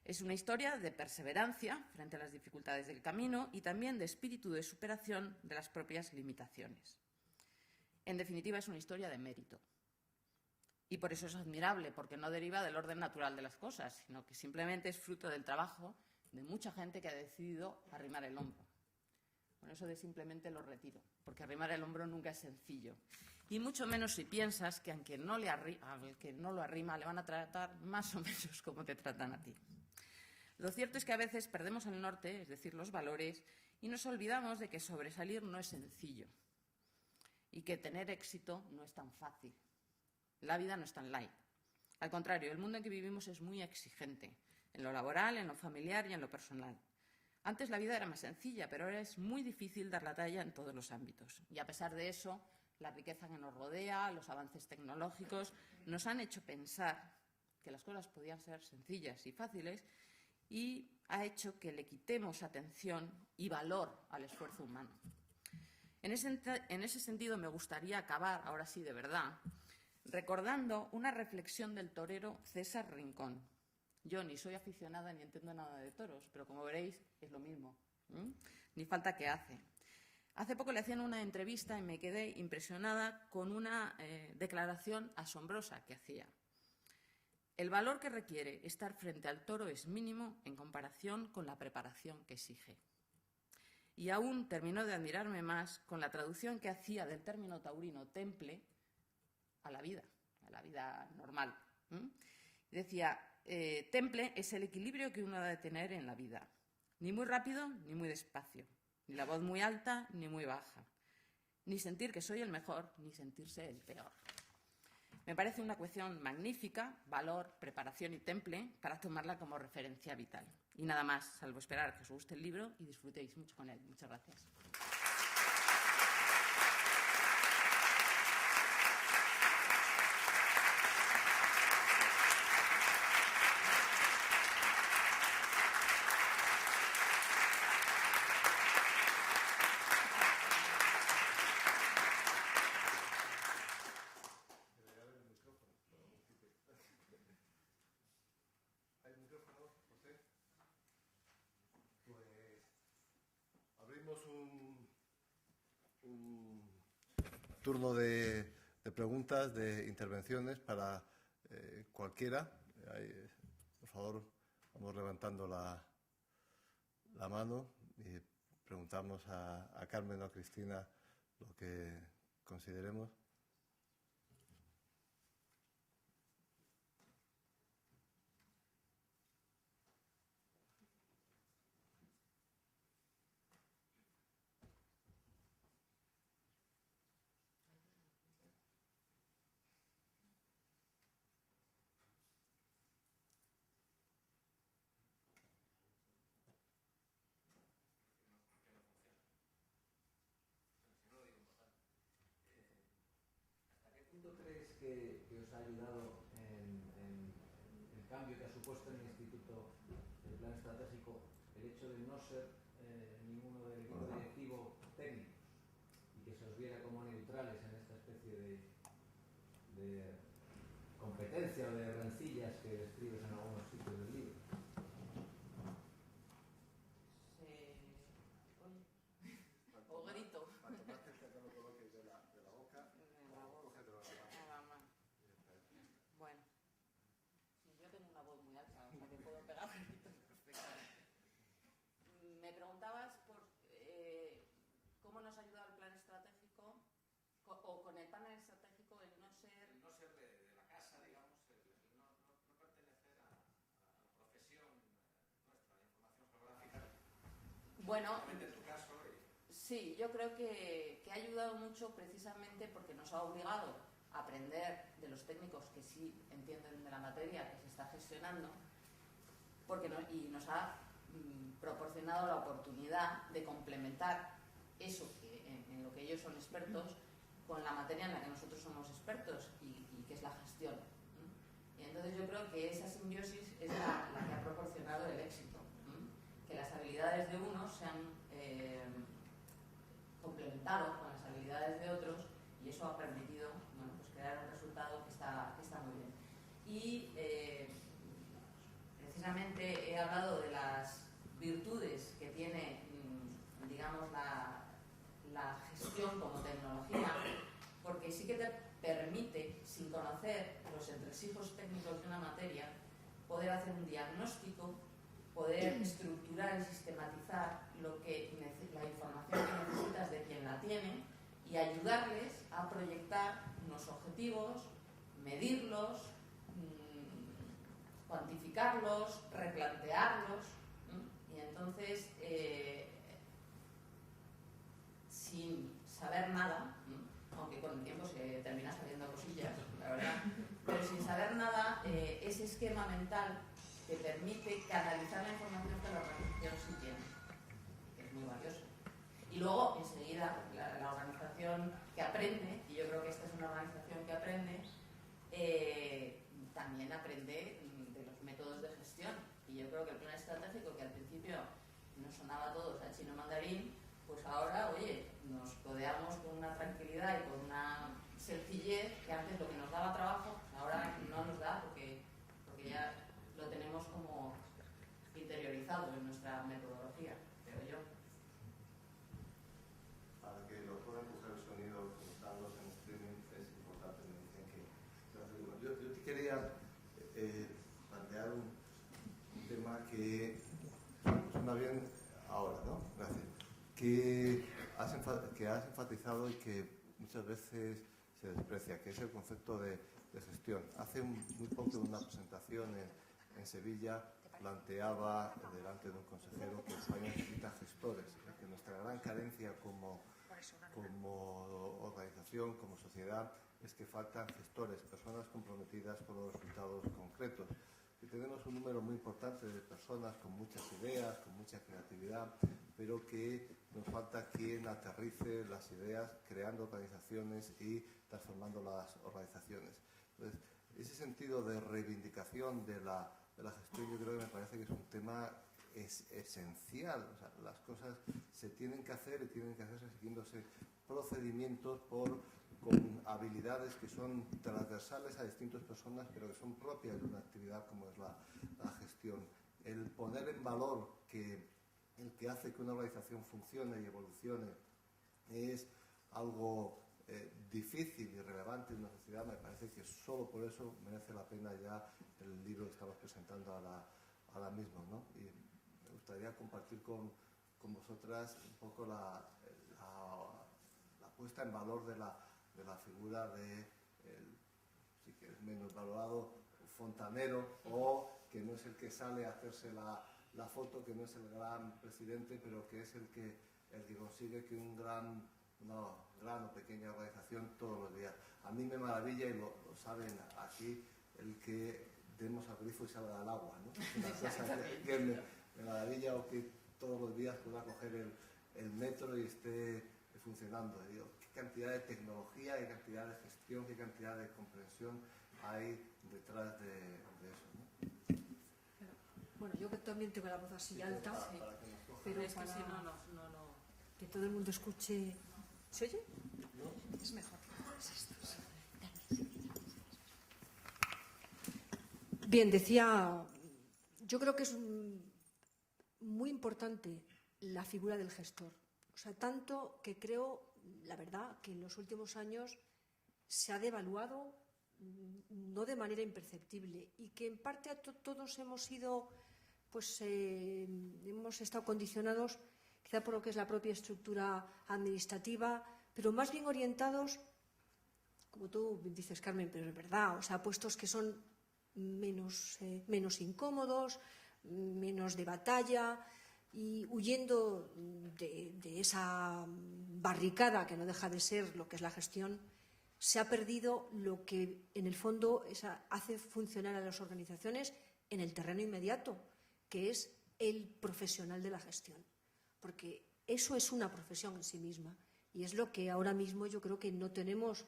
Es una historia de perseverancia frente a las dificultades del camino y también de espíritu de superación de las propias limitaciones. En definitiva, es una historia de mérito. Y por eso es admirable, porque no deriva del orden natural de las cosas, sino que simplemente es fruto del trabajo de mucha gente que ha decidido arrimar el hombro. Con eso de simplemente lo retiro, porque arrimar el hombro nunca es sencillo. Y mucho menos si piensas que al que no lo arrima le van a tratar más o menos como te tratan a ti. Lo cierto es que a veces perdemos el norte, es decir, los valores, y nos olvidamos de que sobresalir no es sencillo y que tener éxito no es tan fácil. La vida no es tan light. Al contrario, el mundo en que vivimos es muy exigente, en lo laboral, en lo familiar y en lo personal. Antes la vida era más sencilla, pero ahora es muy difícil dar la talla en todos los ámbitos. Y a pesar de eso, la riqueza que nos rodea, los avances tecnológicos, nos han hecho pensar que las cosas podían ser sencillas y fáciles, y ha hecho que le quitemos atención y valor al esfuerzo humano. En ese sentido, me gustaría acabar, ahora sí de verdad, recordando una reflexión del torero César Rincón. Yo ni soy aficionada ni entiendo nada de toros, pero como veréis es lo mismo, ni falta que hace. Hace poco le hacían una entrevista y me quedé impresionada con una declaración asombrosa que hacía. El valor que requiere estar frente al toro es mínimo en comparación con la preparación que exige. Y aún terminó de admirarme más con la traducción que hacía del término taurino temple a la vida normal. Decía, temple es el equilibrio que uno debe tener en la vida. Ni muy rápido ni muy despacio. Ni la voz muy alta ni muy baja. Ni sentir que soy el mejor ni sentirse el peor. Me parece una cuestión magnífica, valor, preparación y temple, para tomarla como referencia vital. Y nada más, salvo esperar que os guste el libro y disfrutéis mucho con él. Muchas gracias. Turno de preguntas, de intervenciones para cualquiera. Por favor, vamos levantando la mano. preguntamos a Carmen o a Cristina lo que consideremos. ¿Tú crees que os ha ayudado en el cambio que ha supuesto en el Instituto el plan estratégico el hecho de no ser ninguno del equipo directivo técnicos y que se os viera como neutrales en esta especie de competencia o de rencillas que describes en algunos sitios del libro? O grito. Cuanto más cerca te lo coloques de la boca, cógetelo de la mano. Bueno, yo tengo una voz muy alta, o sea que puedo pegar gritos perfectamente. Me preguntabas por cómo nos ha ayudado el plan estratégico o con el plan estratégico el no ser... El no ser de la casa, digamos, el no pertenecer a la profesión nuestra de información geográfica. Bueno, en tu caso. Sí, yo creo que ha ayudado mucho precisamente porque nos ha obligado a aprender de los técnicos que sí entienden de la materia que se está gestionando y nos ha proporcionado la oportunidad de complementar eso en lo que ellos son expertos con la materia en la que nosotros somos expertos y que es la gestión. Y entonces yo creo que esa simbiosis es la que ha proporcionado el éxito, que las habilidades de unos se han complementado con las habilidades de otros y eso ha permitido pues crear un resultado que está muy bien. Y precisamente he hablado de las virtudes que tiene, digamos, la gestión como tecnología, porque sí que te permite, sin conocer los entresijos técnicos de una materia, poder hacer un diagnóstico, poder estructurar y sistematizar la información que necesitas de quien la tiene y ayudarles a proyectar unos objetivos, medirlos, cuantificarlos, replantearlos, y entonces, sin saber nada, aunque con el tiempo se termina sabiendo cosillas, la verdad, pero sin saber nada, ese esquema mental te permite canalizar la información que la organización sí tiene, que es muy valioso. Y luego, enseguida, la organización que aprende, y yo creo que esta es una organización que aprende, también aprende de los métodos de gestión. Y yo creo que el plan estratégico, que al principio nos sonaba a todos a chino mandarín, pues ahora, oye, nos codeamos con una tranquilidad y con una sencillez que antes lo que nos daba trabajo, ahora no nos da porque ya lo tenemos como interiorizado en nuestra metodología, creo yo. Para que lo puedan coger el sonido, como están los en streaming, es importante, me dicen que... Yo te quería plantear un tema que suena bien ahora, ¿no? Gracias. Que has enfatizado y que muchas veces se desprecia, que es el concepto de gestión. Hace muy poco, en una presentación en Sevilla, planteaba delante de un consejero que España necesita gestores, que nuestra gran carencia como organización, como sociedad, es que faltan gestores, personas comprometidas con los resultados concretos. Y tenemos un número muy importante de personas con muchas ideas, con mucha creatividad, pero que nos falta quien aterrice las ideas creando organizaciones y transformando las organizaciones. Entonces, ese sentido de reivindicación de la gestión, yo creo que me parece que es un tema esencial. O sea, las cosas se tienen que hacer y tienen que hacerse siguiéndose procedimientos con habilidades que son transversales a distintas personas, pero que son propias de una actividad como es la gestión. El poner en valor que el que hace que una organización funcione y evolucione es algo difícil y relevante en una sociedad, me parece que solo por eso merece la pena ya el libro que estamos presentando a la misma, ¿no? Y me gustaría compartir con con vosotras un poco la puesta en valor de la figura de sí que es menos valorado fontanero, o que no es el que sale a hacerse la foto, que no es el gran presidente, pero que es el que consigue que una gran o pequeña organización todos los días. A mí me maravilla, y lo saben aquí, el que demos al grifo y salga al agua, ¿no? Es una cosa que me maravilla, o que todos los días pueda coger el metro y esté funcionando. Digo, qué cantidad de tecnología, qué cantidad de gestión, qué cantidad de comprensión hay detrás de eso, ¿no? Bueno, yo que también tengo la voz así alta, pero es que si no, que todo el mundo escuche. ¿Se oye? ¿No? Es mejor. Bien, decía, yo creo que es muy importante la figura del gestor. O sea, tanto que creo, la verdad, que en los últimos años se ha devaluado, no de manera imperceptible, y que en parte todos hemos sido, pues hemos estado condicionados quizá por lo que es la propia estructura administrativa, pero más bien orientados, como tú dices, Carmen, pero es verdad, o sea, puestos que son menos incómodos, menos de batalla, y huyendo de esa barricada que no deja de ser lo que es la gestión, se ha perdido lo que en el fondo hace funcionar a las organizaciones en el terreno inmediato, que es el profesional de la gestión. Porque eso es una profesión en sí misma, y es lo que ahora mismo yo creo que no tenemos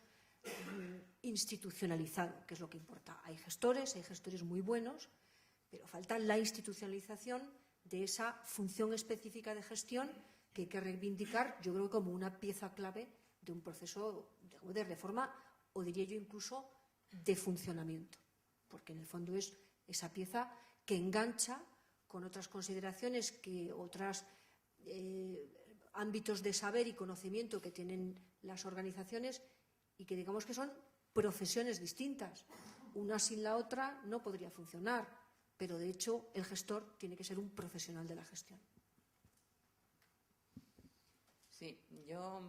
institucionalizado, que es lo que importa. Hay gestores muy buenos, pero falta la institucionalización de esa función específica de gestión que hay que reivindicar, yo creo, como una pieza clave de un proceso de reforma, o diría yo incluso de funcionamiento, porque en el fondo es esa pieza que engancha con otras consideraciones, que otros ámbitos de saber y conocimiento que tienen las organizaciones, y que digamos que son profesiones distintas. Una sin la otra no podría funcionar, pero de hecho el gestor tiene que ser un profesional de la gestión. Sí, yo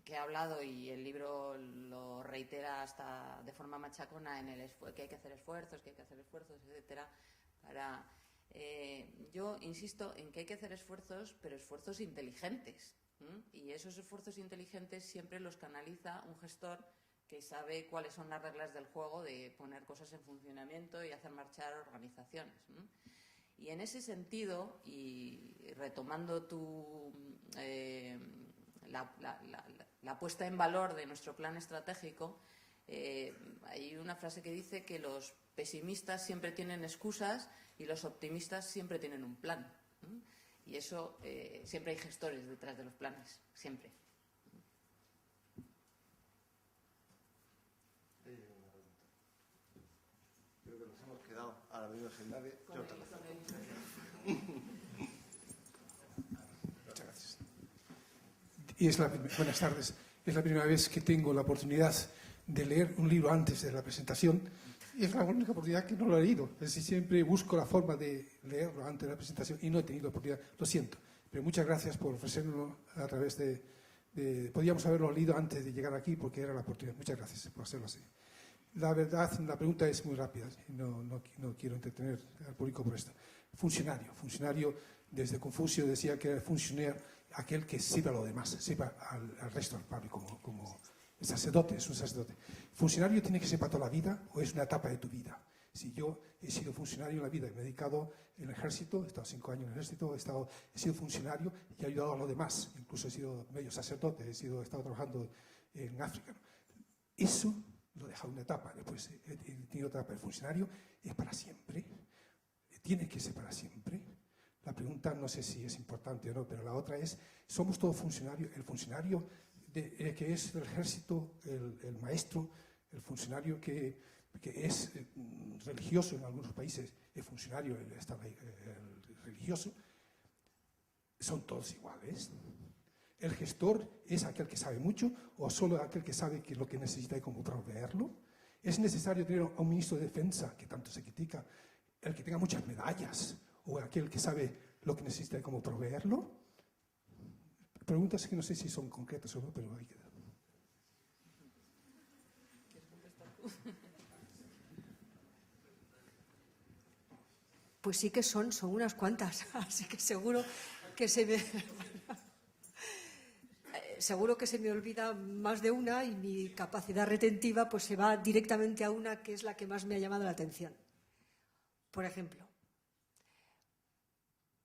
que he hablado, y el libro lo reitera hasta de forma machacona, que hay que hacer esfuerzos, etcétera, yo insisto en que hay que hacer esfuerzos, pero esfuerzos inteligentes. Y esos esfuerzos inteligentes siempre los canaliza un gestor que sabe cuáles son las reglas del juego de poner cosas en funcionamiento y hacer marchar organizaciones. Y en ese sentido, y retomando la puesta en valor de nuestro plan estratégico, hay una frase que dice que los pesimistas siempre tienen excusas y los optimistas siempre tienen un plan. Y eso, siempre hay gestores detrás de los planes, siempre. Creo que nos hemos quedado ahora mismo sin nadie. Muchas gracias. Buenas tardes. Es la primera vez que tengo la oportunidad de leer un libro antes de la presentación. Y es la única oportunidad que no lo he leído. Es decir, siempre busco la forma de leerlo antes de la presentación y no he tenido oportunidad. Lo siento. Pero muchas gracias por ofrecérnoslo a través de... Podíamos haberlo leído antes de llegar aquí porque era la oportunidad. Muchas gracias por hacerlo así. La verdad, la pregunta es muy rápida. No quiero entretener al público por esto. Funcionario, desde Confucio decía que era funcionario aquel que sirve a lo demás, sirve al resto del público, como el sacerdote, es un sacerdote. ¿Funcionario tiene que ser para toda la vida o es una etapa de tu vida? Si yo he sido funcionario en la vida, me he dedicado en el ejército, he estado 5 años en el ejército, he sido funcionario y he ayudado a los demás, incluso he sido medio sacerdote, he estado trabajando en África. Eso lo he dejado una etapa, después he tenido otra etapa. El funcionario es para siempre, tiene que ser para siempre. La pregunta no sé si es importante o no, pero la otra es, ¿somos todos funcionarios? El funcionario que es del ejército, el maestro, el funcionario que es religioso en algunos países, el funcionario el religioso, son todos iguales. ¿El gestor es aquel que sabe mucho o solo aquel que sabe que lo que necesita y cómo proveerlo? ¿Es necesario tener a un ministro de defensa, que tanto se critica, el que tenga muchas medallas, o aquel que sabe lo que necesita y cómo proveerlo. Preguntas que no sé si son concretas o no, pero ahí queda. Pues sí que son unas cuantas, así que seguro que se me olvida más de una y mi capacidad retentiva pues se va directamente a una que es la que más me ha llamado la atención. Por ejemplo,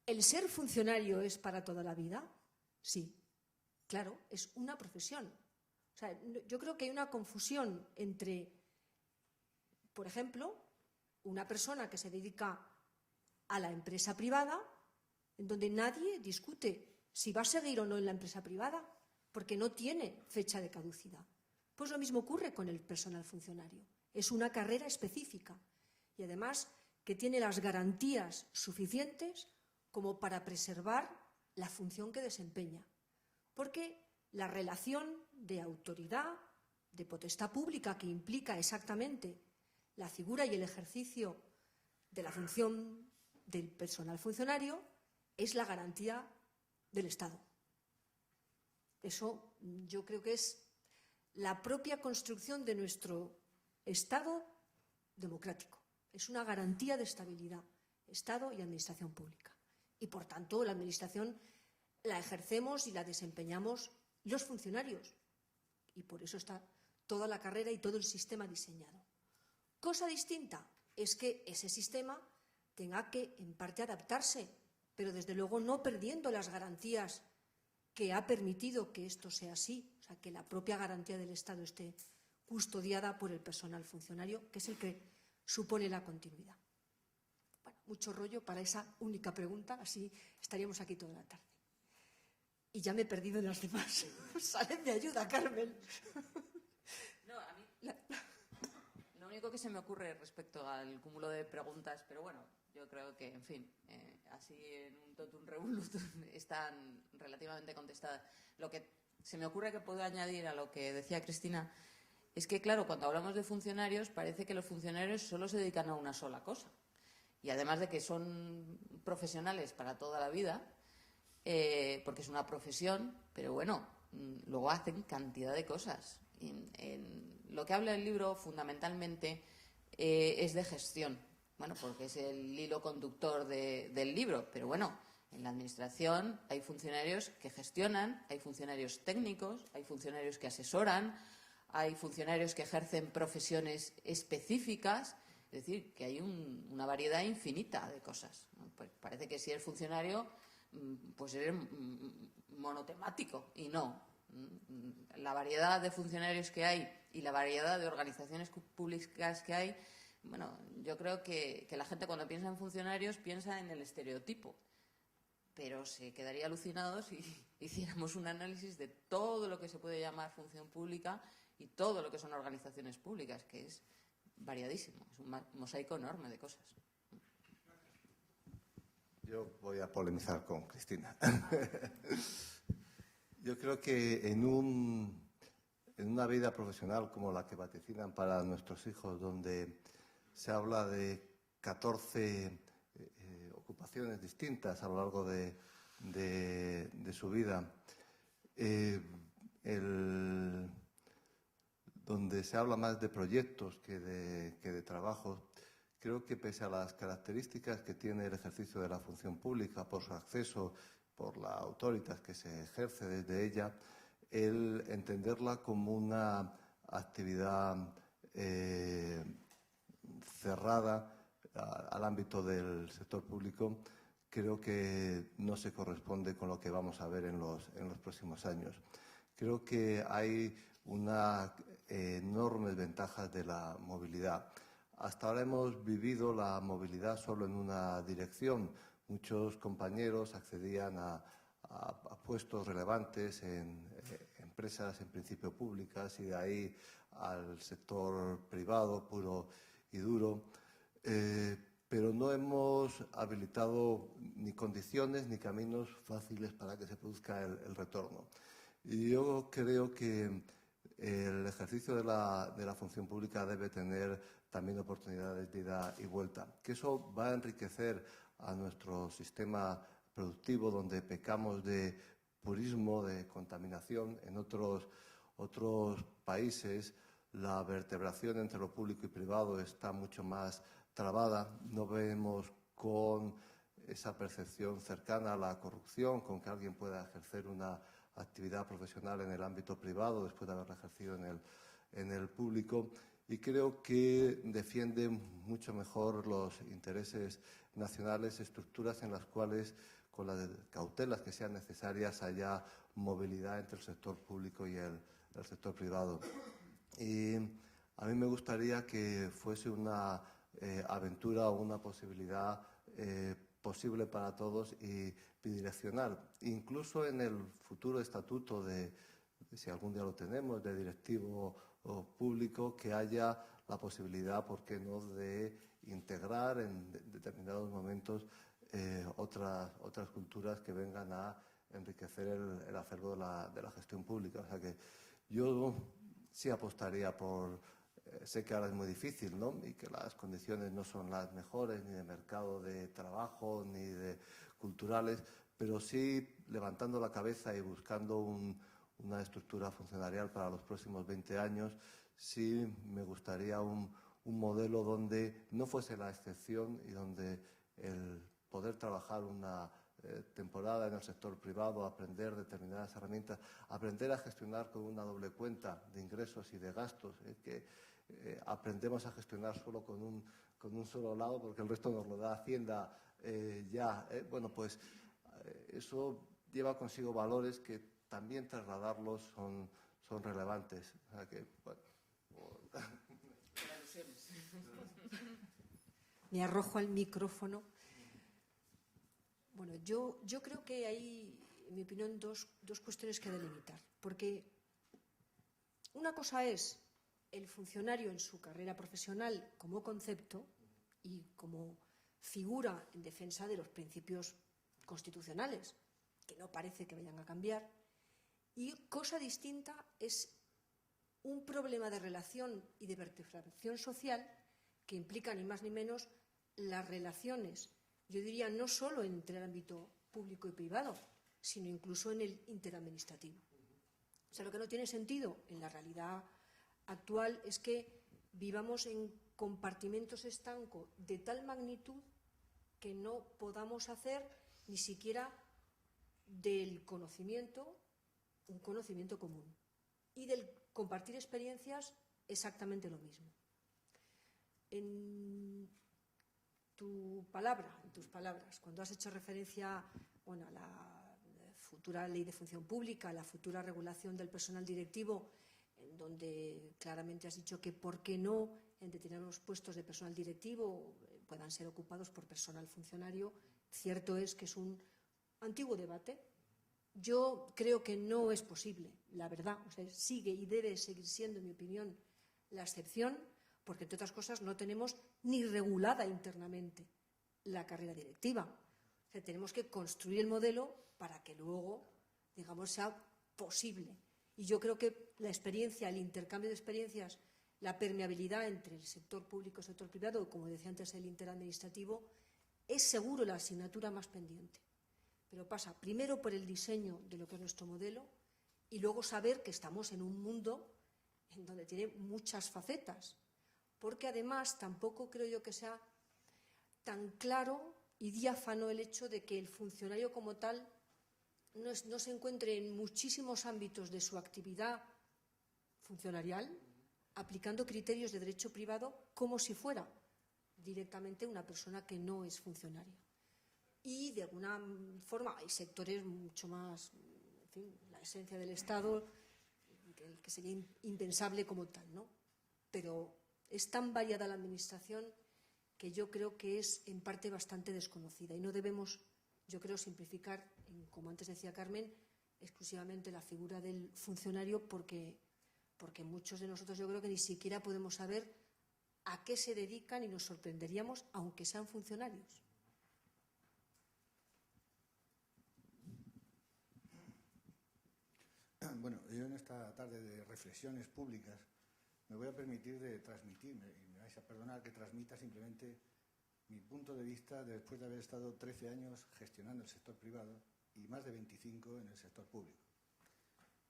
¿el ser funcionario es para toda la vida? Sí, claro, es una profesión. O sea, yo creo que hay una confusión entre, por ejemplo, una persona que se dedica a la empresa privada, en donde nadie discute si va a seguir o no en la empresa privada, porque no tiene fecha de caducidad. Pues lo mismo ocurre con el personal funcionario. Es una carrera específica y además que tiene las garantías suficientes como para preservar la función que desempeña. Porque la relación de autoridad, de potestad pública que implica exactamente la figura y el ejercicio de la función del personal funcionario es la garantía del Estado. Eso yo creo que es la propia construcción de nuestro Estado democrático. Es una garantía de estabilidad, Estado y Administración pública. Y, por tanto, la Administración la ejercemos y la desempeñamos los funcionarios. Y por eso está toda la carrera y todo el sistema diseñado. Cosa distinta es que ese sistema tenga que, en parte, adaptarse, pero desde luego no perdiendo las garantías que ha permitido que esto sea así, o sea, que la propia garantía del Estado esté custodiada por el personal funcionario, que es el que supone la continuidad. Bueno, mucho rollo para esa única pregunta, así estaríamos aquí toda la tarde. Y ya me he perdido en las demás. Salen de ayuda, Carmen. No, a mí lo único que se me ocurre respecto al cúmulo de preguntas, pero bueno, yo creo que, en fin, así en un totum revolutum están relativamente contestadas. Lo que se me ocurre que puedo añadir a lo que decía Cristina es que, claro, cuando hablamos de funcionarios, parece que los funcionarios solo se dedican a una sola cosa. Y además de que son profesionales para toda la vida, porque es una profesión, pero bueno, luego hacen cantidad de cosas. Lo que habla el libro fundamentalmente es de gestión. Bueno, porque es el hilo conductor del libro, pero bueno, en la administración hay funcionarios que gestionan, hay funcionarios técnicos, hay funcionarios que asesoran, hay funcionarios que ejercen profesiones específicas, es decir, que hay una variedad infinita de cosas, ¿no? Pues parece que si eres funcionario, pues eres monotemático, y no. La variedad de funcionarios que hay y la variedad de organizaciones públicas que hay, bueno, yo creo que la gente cuando piensa en funcionarios piensa en el estereotipo, pero se quedaría alucinados si hiciéramos un análisis de todo lo que se puede llamar función pública y todo lo que son organizaciones públicas, que es variadísimo, es un mosaico enorme de cosas. Yo voy a polemizar con Cristina. Yo creo que en una vida profesional como la que vaticinan para nuestros hijos, donde se habla de 14 ocupaciones distintas a lo largo de su vida, donde se habla más de proyectos que de trabajos, creo que pese a las características que tiene el ejercicio de la función pública por su acceso, por la autoritas que se ejerce desde ella, el entenderla como una actividad cerrada al ámbito del sector público, creo que no se corresponde con lo que vamos a ver en los próximos años. Creo que hay unas enormes ventajas de la movilidad. Hasta ahora hemos vivido la movilidad solo en una dirección. Muchos compañeros accedían a puestos relevantes en empresas en principio públicas y de ahí al sector privado puro y duro, pero no hemos habilitado ni condiciones ni caminos fáciles para que se produzca el retorno. Y yo creo que el ejercicio de la función pública debe tener también oportunidades de ida y vuelta, que eso va a enriquecer a nuestro sistema productivo, donde pecamos de purismo, de contaminación. En otros países la vertebración entre lo público y privado está mucho más trabada. No vemos con esa percepción cercana a la corrupción, con que alguien pueda ejercer una actividad profesional en el ámbito privado después de haberla ejercido en el público. Y creo que defiende mucho mejor los intereses nacionales, estructuras en las cuales, con las cautelas que sean necesarias, haya movilidad entre el sector público y el sector privado. Y a mí me gustaría que fuese una aventura o una posibilidad posible para todos y bidireccional. Incluso en el futuro estatuto si algún día lo tenemos, de directivo o público, que haya la posibilidad, ¿por qué no?, de integrar en determinados momentos otras culturas que vengan a enriquecer el acervo de la gestión pública. O sea que yo sí apostaría por... sé que ahora es muy difícil, ¿no?, y que las condiciones no son las mejores, ni de mercado de trabajo, ni de culturales, pero sí levantando la cabeza y buscando una estructura funcionarial para los próximos 20 años, sí me gustaría un modelo donde no fuese la excepción y donde el poder trabajar una temporada en el sector privado, aprender determinadas herramientas, aprender a gestionar con una doble cuenta de ingresos y de gastos, que aprendemos a gestionar solo con un solo lado porque el resto nos lo da Hacienda bueno, pues eso lleva consigo valores que también trasladarlos son relevantes. O sea que, bueno, Me arrojo al micrófono. Bueno, yo creo que hay, en mi opinión, dos cuestiones que delimitar. Porque una cosa es el funcionario en su carrera profesional como concepto y como figura en defensa de los principios constitucionales, que no parece que vayan a cambiar. Y cosa distinta es un problema de relación y de vertebración social que implica ni más ni menos las relaciones, yo diría, no solo entre el ámbito público y privado, sino incluso en el interadministrativo. O sea, lo que no tiene sentido en la realidad actual es que vivamos en compartimentos estancos de tal magnitud que no podamos hacer ni siquiera del conocimiento un conocimiento común. Y del compartir experiencias, exactamente lo mismo. En tus palabras, cuando has hecho referencia, bueno, a la futura ley de función pública, a la futura regulación del personal directivo, en donde claramente has dicho que por qué no en determinados puestos de personal directivo puedan ser ocupados por personal funcionario, cierto es que es un antiguo debate. Yo creo que no es posible, la verdad. O sea, sigue y debe seguir siendo, en mi opinión, la excepción, porque, entre otras cosas, no tenemos ni regulada internamente la carrera directiva. O sea, tenemos que construir el modelo para que luego, digamos, sea posible. Y yo creo que la experiencia, el intercambio de experiencias, la permeabilidad entre el sector público y el sector privado, como decía antes, el interadministrativo, es seguro la asignatura más pendiente. Pero pasa primero por el diseño de lo que es nuestro modelo y luego saber que estamos en un mundo en donde tiene muchas facetas, porque además tampoco creo yo que sea tan claro y diáfano el hecho de que el funcionario como tal no se encuentre en muchísimos ámbitos de su actividad funcionarial aplicando criterios de derecho privado como si fuera directamente una persona que no es funcionaria. Y de alguna forma hay sectores mucho más, en fin, la esencia del Estado, que sería impensable como tal, ¿no? Pero es tan variada la administración que yo creo que es en parte bastante desconocida y no debemos, yo creo, simplificar, como antes decía Carmen, exclusivamente la figura del funcionario porque muchos de nosotros yo creo que ni siquiera podemos saber a qué se dedican y nos sorprenderíamos aunque sean funcionarios. Bueno, yo en esta tarde de reflexiones públicas me voy a permitir de transmitir, y me vais a perdonar que transmita simplemente mi punto de vista después de haber estado 13 años gestionando el sector privado y más de 25 en el sector público.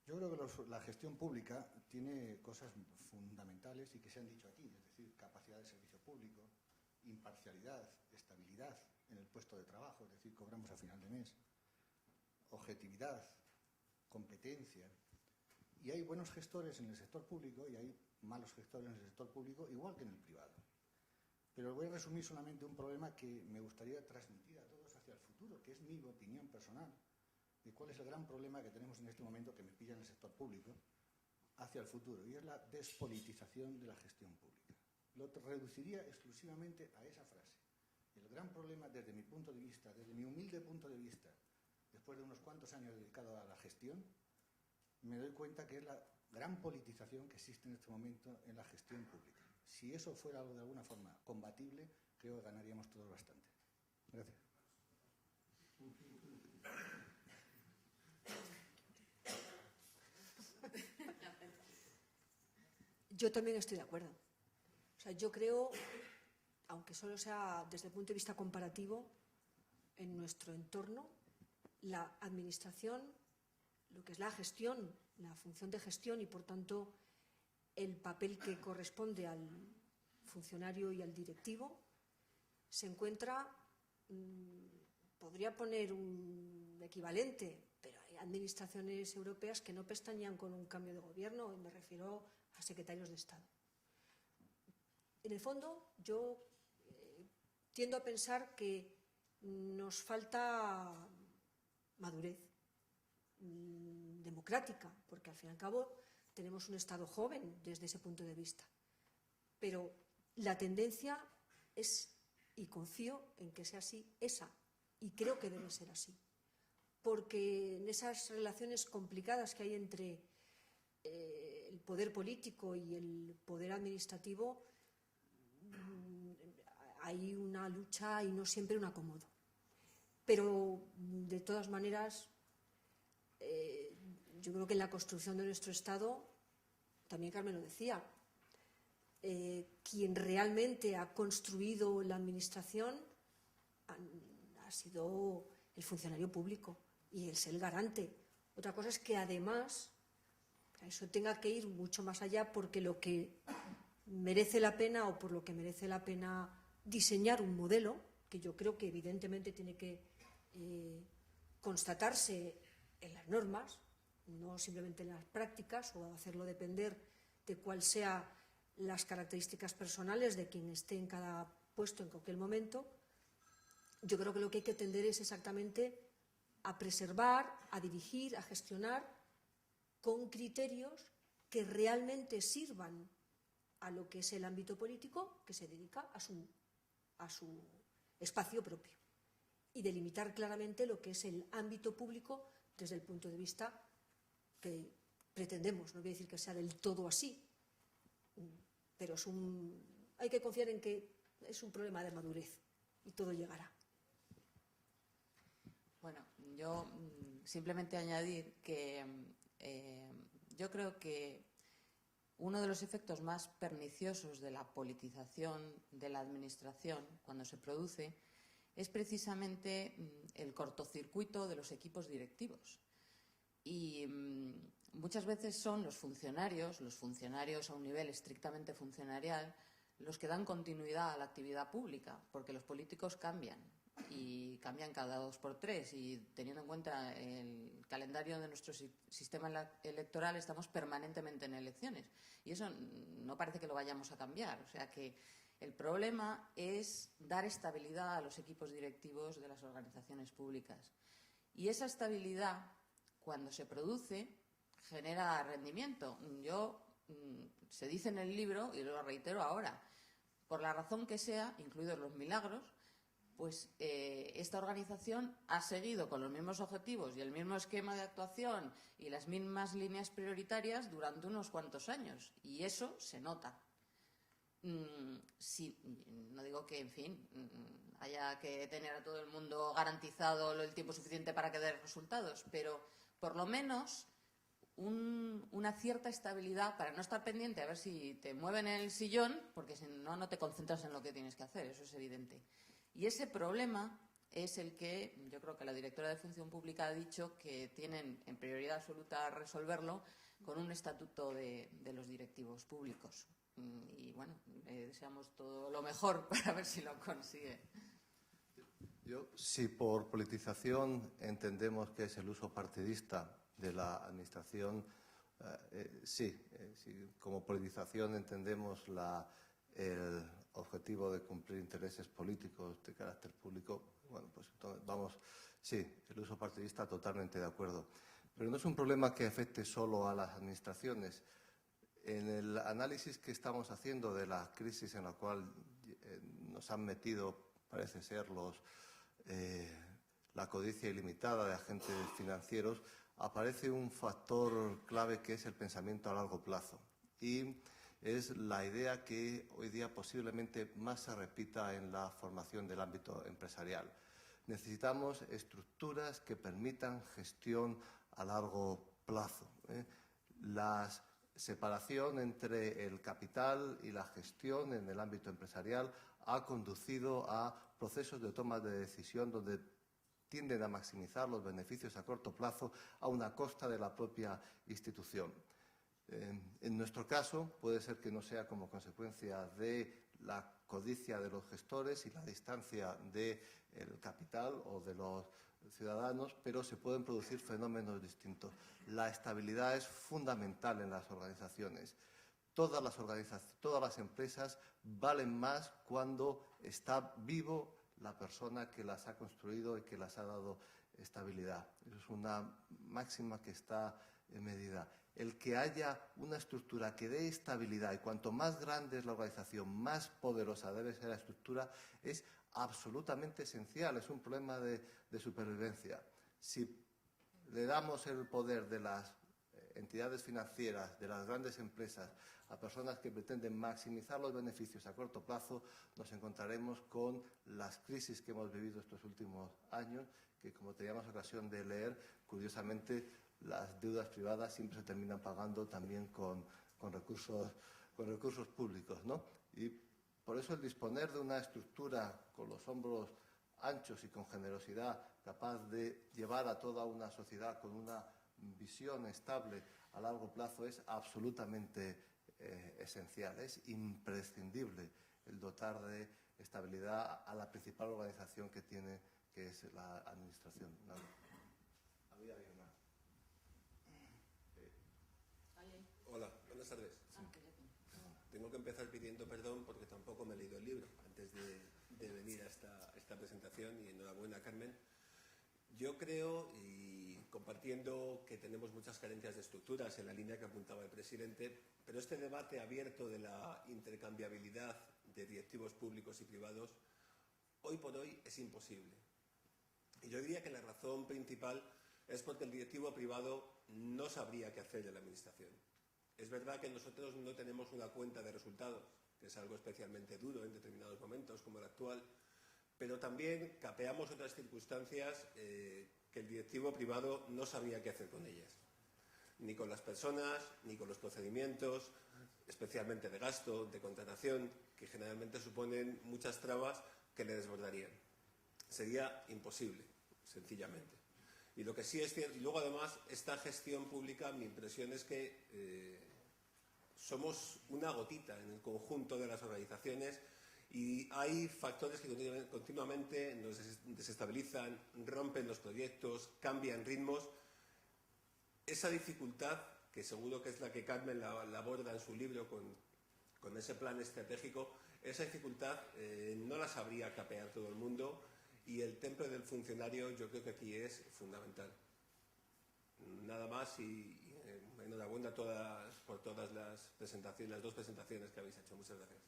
Yo creo que la gestión pública tiene cosas fundamentales y que se han dicho aquí, es decir, capacidad de servicio público, imparcialidad, estabilidad en el puesto de trabajo, es decir, cobramos a final de mes, objetividad, competencia. Y hay buenos gestores en el sector público y hay malos gestores en el sector público, igual que en el privado. Pero voy a resumir solamente un problema que me gustaría transmitir a todos hacia el futuro, que es mi opinión personal, de cuál es el gran problema que tenemos en este momento que me pilla en el sector público hacia el futuro, y es la despolitización de la gestión pública. Lo reduciría exclusivamente a esa frase. El gran problema, desde mi punto de vista, desde mi humilde punto de vista, después de unos cuantos años dedicado a la gestión, me doy cuenta que es la gran politización que existe en este momento en la gestión pública. Si eso fuera algo de alguna forma combatible, creo que ganaríamos todos bastante. Gracias. Yo también estoy de acuerdo. O sea, yo creo, aunque solo sea desde el punto de vista comparativo, en nuestro entorno, la administración, lo que es la gestión, la función de gestión y, por tanto, el papel que corresponde al funcionario y al directivo, se encuentra, podría poner un equivalente, pero hay administraciones europeas que no pestañean con un cambio de gobierno, y me refiero a secretarios de Estado. En el fondo, yo tiendo a pensar que nos falta madurez democrática, porque al fin y al cabo tenemos un Estado joven desde ese punto de vista. Pero la tendencia es, y confío en que sea así, esa, y creo que debe ser así. Porque en esas relaciones complicadas que hay entre el poder político y el poder administrativo, hay una lucha y no siempre un acomodo. Pero, de todas maneras, yo creo que en la construcción de nuestro Estado, también Carmen lo decía, quien realmente ha construido la administración ha sido el funcionario público y es el garante. Otra cosa es que además eso tenga que ir mucho más allá, porque lo que merece la pena, o por lo que merece la pena diseñar un modelo, que yo creo que evidentemente tiene que constatarse en las normas, no simplemente en las prácticas, o hacerlo depender de cuáles sean las características personales de quien esté en cada puesto en cualquier momento. Yo creo que lo que hay que tender es exactamente a preservar, a dirigir, a gestionar con criterios que realmente sirvan a lo que es el ámbito político, que se dedica a su espacio propio, y delimitar claramente lo que es el ámbito público desde el punto de vista que pretendemos. No voy a decir que sea del todo así, pero hay que confiar en que es un problema de madurez y todo llegará. Bueno, yo simplemente añadir que yo creo que uno de los efectos más perniciosos de la politización de la administración, cuando se produce, es precisamente el cortocircuito de los equipos directivos. Y muchas veces son los funcionarios a un nivel estrictamente funcionarial, los que dan continuidad a la actividad pública, porque los políticos cambian, y cambian cada 2 por 3, y teniendo en cuenta el calendario de nuestro sistema electoral, estamos permanentemente en elecciones, y eso no parece que lo vayamos a cambiar. O sea que el problema es dar estabilidad a los equipos directivos de las organizaciones públicas, y esa estabilidad, cuando se produce, genera rendimiento. Se dice en el libro, y lo reitero ahora, por la razón que sea, incluidos los milagros, pues esta organización ha seguido con los mismos objetivos y el mismo esquema de actuación y las mismas líneas prioritarias durante unos cuantos años, y eso se nota. No digo que, en fin, haya que tener a todo el mundo garantizado el tiempo suficiente para que dé resultados, pero por lo menos una cierta estabilidad para no estar pendiente a ver si te mueven el sillón, porque si no, no te concentras en lo que tienes que hacer, eso es evidente. Y ese problema es el que yo creo que la directora de Función Pública ha dicho que tienen en prioridad absoluta resolverlo con un estatuto de los directivos públicos. Y bueno, le deseamos todo lo mejor para ver si lo consigue. Si por politización entendemos que es el uso partidista de la Administración, sí. Si como politización entendemos el objetivo de cumplir intereses políticos de carácter público, bueno, pues vamos, sí, el uso partidista totalmente de acuerdo. Pero no es un problema que afecte solo a las administraciones. En el análisis que estamos haciendo de la crisis en la cual nos han metido, parece ser, la codicia ilimitada de agentes financieros, aparece un factor clave que es el pensamiento a largo plazo. Y es la idea que hoy día posiblemente más se repita en la formación del ámbito empresarial. Necesitamos estructuras que permitan gestión a largo plazo. La separación entre el capital y la gestión en el ámbito empresarial ha conducido a procesos de toma de decisión donde tienden a maximizar los beneficios a corto plazo a una costa de la propia institución. En nuestro caso, puede ser que no sea como consecuencia de la codicia de los gestores y la distancia del capital o de los ciudadanos, pero se pueden producir fenómenos distintos. La estabilidad es fundamental en las organizaciones. Todas las empresas valen más cuando está vivo la persona que las ha construido y que las ha dado estabilidad. Eso es una máxima que está en medida. El que haya una estructura que dé estabilidad, y cuanto más grande es la organización, más poderosa debe ser la estructura, es absolutamente esencial. Es un problema de supervivencia. Si le damos el poder de las entidades financieras, de las grandes empresas, a personas que pretenden maximizar los beneficios a corto plazo, nos encontraremos con las crisis que hemos vivido estos últimos años, que, como teníamos ocasión de leer, curiosamente, las deudas privadas siempre se terminan pagando también con recursos públicos, ¿no? Y por eso el disponer de una estructura con los hombros anchos y con generosidad, capaz de llevar a toda una sociedad con una visión estable a largo plazo, es absolutamente esencial. Es imprescindible el dotar de estabilidad a la principal organización que tiene, que es la Administración. Hola, buenas tardes. Tengo que empezar pidiendo perdón porque tampoco me he leído el libro antes de venir a esta presentación, y enhorabuena, Carmen. Yo creo, y compartiendo, que tenemos muchas carencias de estructuras en la línea que apuntaba el presidente, pero este debate abierto de la intercambiabilidad de directivos públicos y privados, hoy por hoy es imposible. Y yo diría que la razón principal es porque el directivo privado no sabría qué hacer en la Administración. Es verdad que nosotros no tenemos una cuenta de resultados, que es algo especialmente duro en determinados momentos, como el actual, pero también capeamos otras circunstancias que el directivo privado no sabía qué hacer con ellas. Ni con las personas, ni con los procedimientos, especialmente de gasto, de contratación, que generalmente suponen muchas trabas que le desbordarían. Sería imposible, sencillamente. Y lo que sí es cierto, y luego además esta gestión pública, mi impresión es que somos una gotita en el conjunto de las organizaciones, y hay factores que continuamente nos desestabilizan, rompen los proyectos, cambian ritmos. Esa dificultad, que seguro que es la que Carmen la aborda en su libro con ese plan estratégico, esa dificultad no la sabría capear todo el mundo, y el temple del funcionario yo creo que aquí es fundamental. Nada más, y enhorabuena por todas las presentaciones, las dos presentaciones que habéis hecho. Muchas gracias.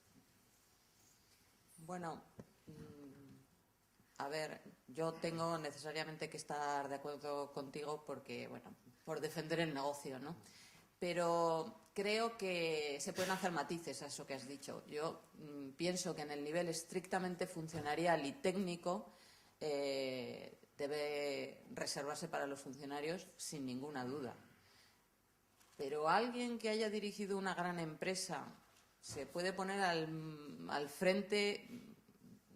Bueno, a ver, yo tengo necesariamente que estar de acuerdo contigo porque, bueno, por defender el negocio, ¿no? Pero creo que se pueden hacer matices a eso que has dicho. Yo pienso que en el nivel estrictamente funcionarial y técnico debe reservarse para los funcionarios sin ninguna duda. pero alguien que haya dirigido una gran empresa se puede poner al frente,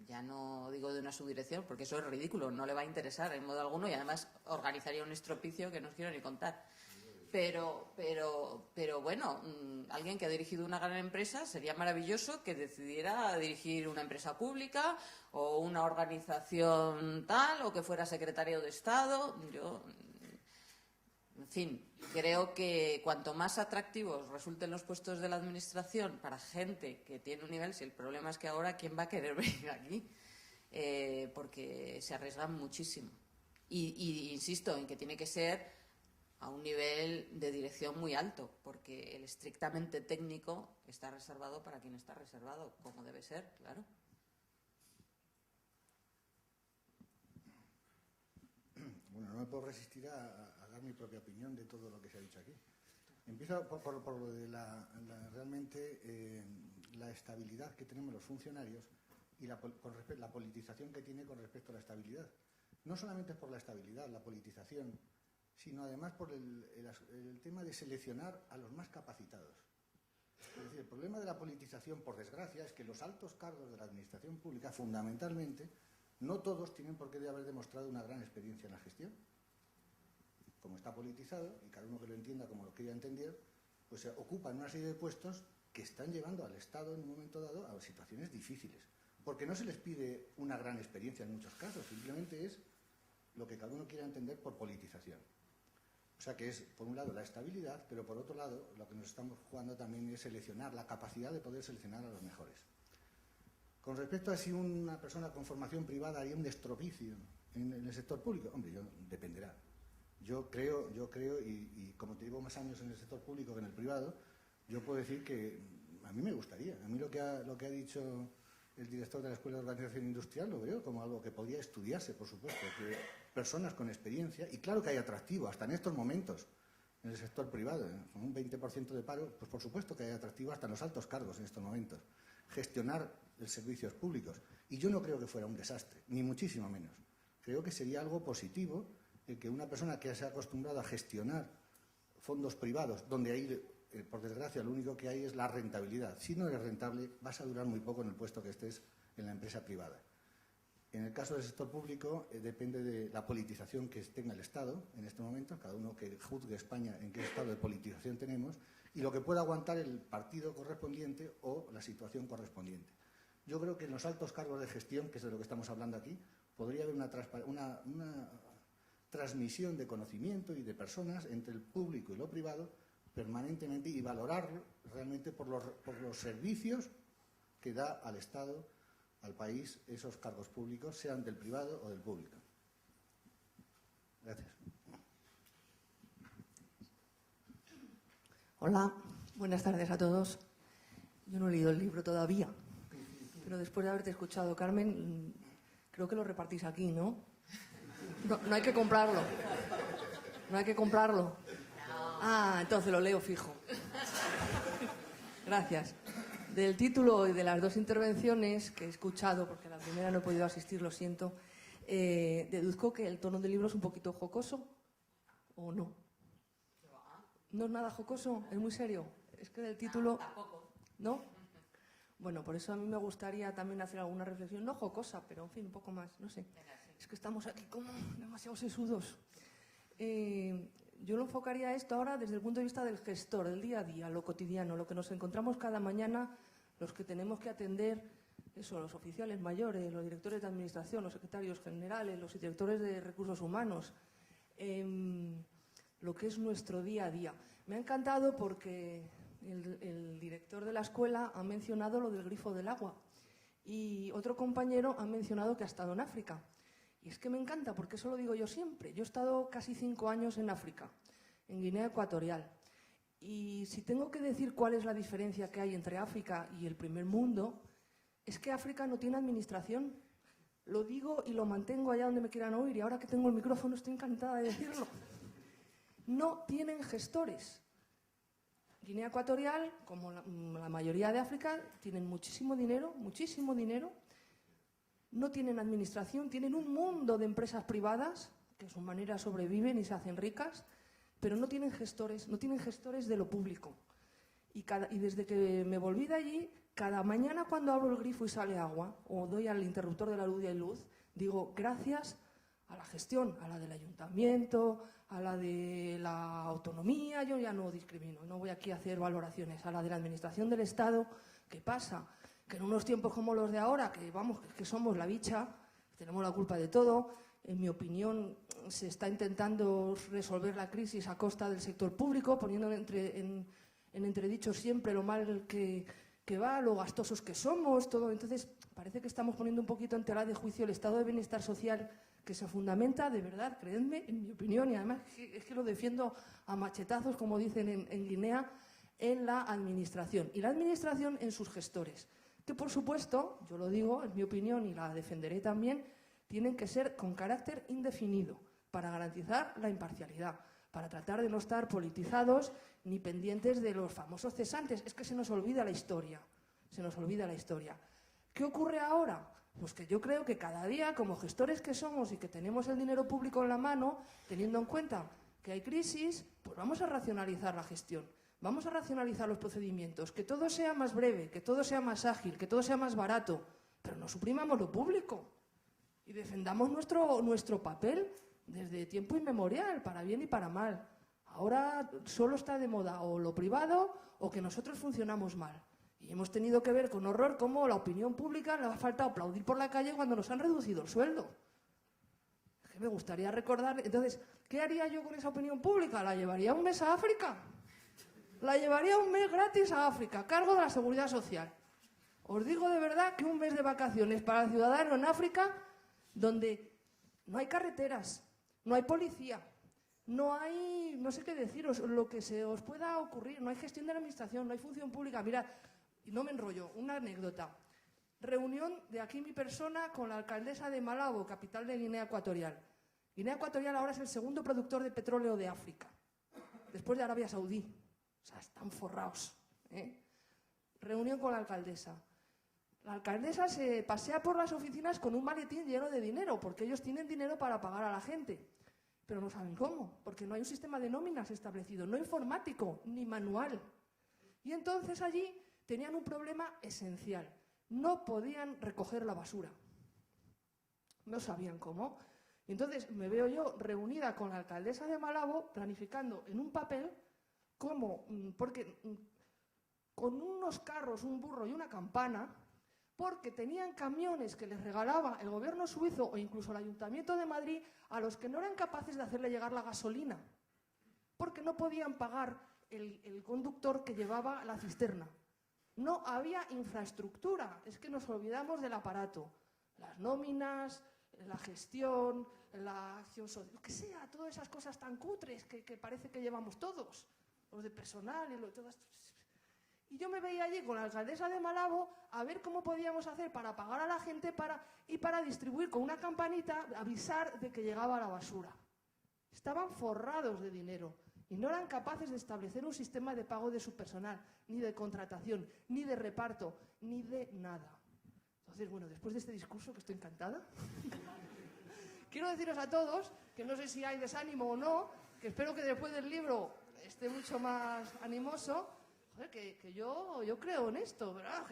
ya no digo de una subdirección, porque eso es ridículo, no le va a interesar en modo alguno y además organizaría un estropicio que no os quiero ni contar. Pero bueno, alguien que ha dirigido una gran empresa sería maravilloso que decidiera dirigir una empresa pública o una organización tal, o que fuera secretario de Estado. En fin, creo que cuanto más atractivos resulten los puestos de la administración para gente que tiene un nivel, si el problema es que ahora ¿quién va a querer venir aquí? Porque se arriesgan muchísimo. Y insisto en que tiene que ser a un nivel de dirección muy alto, porque el estrictamente técnico está reservado para quien está reservado, como debe ser, claro. Bueno, no me puedo resistir a dar mi propia opinión de todo lo que se ha dicho aquí. Empiezo por lo de realmente la estabilidad que tenemos los funcionarios y la politización que tiene con respecto a la estabilidad. No solamente por la estabilidad, la politización, sino además por el tema de seleccionar a los más capacitados. Es decir, el problema de la politización, por desgracia, es que los altos cargos de la administración pública, fundamentalmente, no todos tienen por qué haber demostrado una gran experiencia en la gestión. Como está politizado, y cada uno que lo entienda como lo quiera entender, pues ocupan una serie de puestos que están llevando al Estado en un momento dado a situaciones difíciles. Porque no se les pide una gran experiencia en muchos casos, simplemente es lo que cada uno quiera entender por politización. O sea que es, por un lado, la estabilidad, pero por otro lado, lo que nos estamos jugando también es seleccionar, la capacidad de poder seleccionar a los mejores. Con respecto a si una persona con formación privada haría un estropicio en el sector público, hombre, dependerá. Yo creo, y como te llevo más años en el sector público que en el privado, yo puedo decir que a mí me gustaría. A mí lo que ha dicho el director de la Escuela de Organización Industrial lo veo como algo que podría estudiarse, por supuesto, que personas con experiencia, y claro que hay atractivo, hasta en estos momentos, en el sector privado, con un 20% de paro, pues por supuesto que hay atractivo hasta en los altos cargos en estos momentos. Gestionar los servicios públicos. Y yo no creo que fuera un desastre, ni muchísimo menos. Creo que sería algo positivo el que una persona que se ha acostumbrado a gestionar fondos privados, donde ahí, por desgracia, lo único que hay es la rentabilidad. Si no eres rentable, vas a durar muy poco en el puesto que estés en la empresa privada. En el caso del sector público, depende de la politización que tenga el Estado en este momento, cada uno que juzgue España en qué estado de politización tenemos, y lo que pueda aguantar el partido correspondiente o la situación correspondiente. Yo creo que en los altos cargos de gestión, que es de lo que estamos hablando aquí, podría haber una transmisión de conocimiento y de personas entre el público y lo privado permanentemente, y valorarlo realmente por los servicios que da al Estado, al país, esos cargos públicos, sean del privado o del público. Gracias. Hola, buenas tardes a todos. Yo no he leído el libro todavía, pero después de haberte escuchado, Carmen, creo que lo repartís aquí, ¿no? No hay que comprarlo. No hay que comprarlo. Ah, entonces lo leo fijo. Gracias. Del título y de las dos intervenciones que he escuchado, porque a la primera no he podido asistir, lo siento, deduzco que el tono del libro es un poquito jocoso, ¿o no? ¿No es nada jocoso? ¿Es muy serio? Es que del título... Tampoco. ¿No? Bueno, por eso a mí me gustaría también hacer alguna reflexión, no jocosa, pero en fin, un poco más, no sé. Es que estamos aquí como demasiado sesudos. Yo lo enfocaría esto ahora desde el punto de vista del gestor, del día a día, lo cotidiano, lo que nos encontramos cada mañana, los que tenemos que atender, eso, los oficiales mayores, los directores de administración, los secretarios generales, los directores de recursos humanos, lo que es nuestro día a día. Me ha encantado porque el director de la escuela ha mencionado lo del grifo del agua y otro compañero ha mencionado que ha estado en África. Y es que me encanta, porque eso lo digo yo siempre. Yo he estado casi 5 años en África, en Guinea Ecuatorial. Y si tengo que decir cuál es la diferencia que hay entre África y el primer mundo, es que África no tiene administración. Lo digo y lo mantengo allá donde me quieran oír, y ahora que tengo el micrófono estoy encantada de decirlo. No tienen gestores. Guinea Ecuatorial, como la mayoría de África, tienen muchísimo dinero, no tienen administración, tienen un mundo de empresas privadas que a su manera sobreviven y se hacen ricas, pero no tienen gestores de lo público. Y desde que me volví de allí, cada mañana cuando abro el grifo y sale agua, o doy al interruptor de la luz y hay luz, digo, gracias a la gestión, a la del ayuntamiento, a la de la autonomía, yo ya no discrimino, no voy aquí a hacer valoraciones, a la de la administración del Estado. ¿Qué pasa? Que en unos tiempos como los de ahora, que somos la bicha, tenemos la culpa de todo, en mi opinión se está intentando resolver la crisis a costa del sector público, poniendo en entredicho siempre lo mal que va, lo gastosos que somos, todo. Entonces, parece que estamos poniendo un poquito en tela de juicio el estado de bienestar social que se fundamenta, de verdad, creedme, en mi opinión, y además es que lo defiendo a machetazos, como dicen en Guinea, en la administración. Y la administración en sus gestores, que por supuesto, yo lo digo, en mi opinión, y la defenderé también, tienen que ser con carácter indefinido, para garantizar la imparcialidad, para tratar de no estar politizados ni pendientes de los famosos cesantes. Es que se nos olvida la historia, se nos olvida la historia. ¿Qué ocurre ahora? Pues que yo creo que cada día, como gestores que somos y que tenemos el dinero público en la mano, teniendo en cuenta que hay crisis, pues vamos a racionalizar la gestión, vamos a racionalizar los procedimientos, que todo sea más breve, que todo sea más ágil, que todo sea más barato, pero no suprimamos lo público y defendamos nuestro papel desde tiempo inmemorial, para bien y para mal. Ahora solo está de moda o lo privado o que nosotros funcionamos mal. Y hemos tenido que ver con horror cómo la opinión pública le ha faltado aplaudir por la calle cuando nos han reducido el sueldo. Es que me gustaría recordar. Entonces, ¿qué haría yo con esa opinión pública? ¿La llevaría un mes a África? La llevaría un mes gratis a África, a cargo de la Seguridad Social. Os digo de verdad que un mes de vacaciones para el ciudadano en África, donde no hay carreteras, no hay policía, no hay, no sé qué deciros, lo que se os pueda ocurrir, no hay gestión de la administración, no hay función pública. Mirad, y no me enrollo, una anécdota. Reunión de aquí mi persona con la alcaldesa de Malabo, capital de Guinea Ecuatorial. Guinea Ecuatorial ahora es el segundo productor de petróleo de África, después de Arabia Saudí. O sea, están forrados, ¿eh? Reunión con la alcaldesa. La alcaldesa se pasea por las oficinas con un maletín lleno de dinero, porque ellos tienen dinero para pagar a la gente. Pero no saben cómo, porque no hay un sistema de nóminas establecido, no informático, ni manual. Y entonces allí tenían un problema esencial. No podían recoger la basura. No sabían cómo. Y entonces me veo yo reunida con la alcaldesa de Malabo, planificando en un papel cómo, porque con unos carros, un burro y una campana, porque tenían camiones que les regalaba el gobierno suizo o incluso el Ayuntamiento de Madrid a los que no eran capaces de hacerle llegar la gasolina, porque no podían pagar el conductor que llevaba la cisterna. No había infraestructura, es que nos olvidamos del aparato, las nóminas, la gestión, la acción social, lo que sea, todas esas cosas tan cutres que parece que llevamos todos, los de personal y todo esto. Y yo me veía allí con la alcaldesa de Malabo a ver cómo podíamos hacer para pagar a la gente y para distribuir con una campanita, avisar de que llegaba la basura. Estaban forrados de dinero y no eran capaces de establecer un sistema de pago de su personal, ni de contratación, ni de reparto, ni de nada. Entonces, bueno, después de este discurso, que estoy encantada, quiero deciros a todos, que no sé si hay desánimo o no, que espero que después del libro esté mucho más animoso, que yo creo en esto, ¿verdad?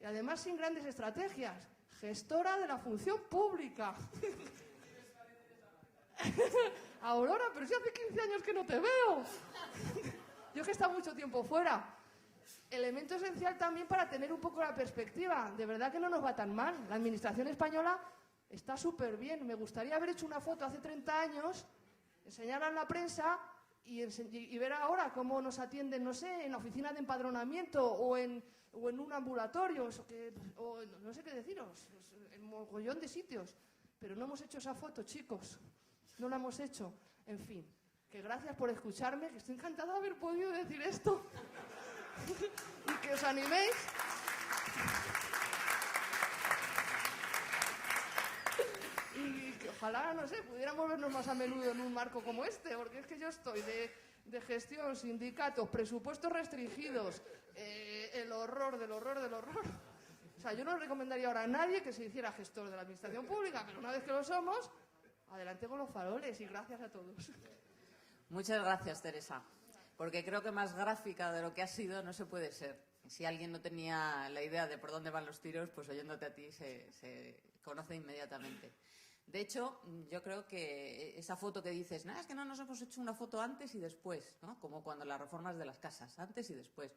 Y además sin grandes estrategias. Gestora de la función pública. Aurora, pero si hace 15 años que no te veo. Yo que he estado mucho tiempo fuera. Elemento esencial también para tener un poco la perspectiva. De verdad que no nos va tan mal. La administración española está súper bien. Me gustaría haber hecho una foto hace 30 años, enseñarla en la prensa y ver ahora cómo nos atienden, no sé, en la oficina de empadronamiento o en un ambulatorio, o no sé qué deciros, en mogollón de sitios. Pero no hemos hecho esa foto, chicos. No la hemos hecho. En fin, que gracias por escucharme, que estoy encantada de haber podido decir esto. Y que os animéis. Y que ojalá, no sé, pudiéramos vernos más a menudo en un marco como este, porque es que yo estoy de gestión, sindicatos, presupuestos restringidos, el horror del horror del horror. O sea, yo no recomendaría ahora a nadie que se hiciera gestor de la administración pública, pero una vez que lo somos, adelante con los faroles y gracias a todos. Muchas gracias, Teresa, porque creo que más gráfica de lo que ha sido no se puede ser. Si alguien no tenía la idea de por dónde van los tiros, pues oyéndote a ti se conoce inmediatamente. De hecho, yo creo que esa foto que dices, es que no nos hemos hecho una foto antes y después, ¿no? Como cuando las reformas de las casas, antes y después.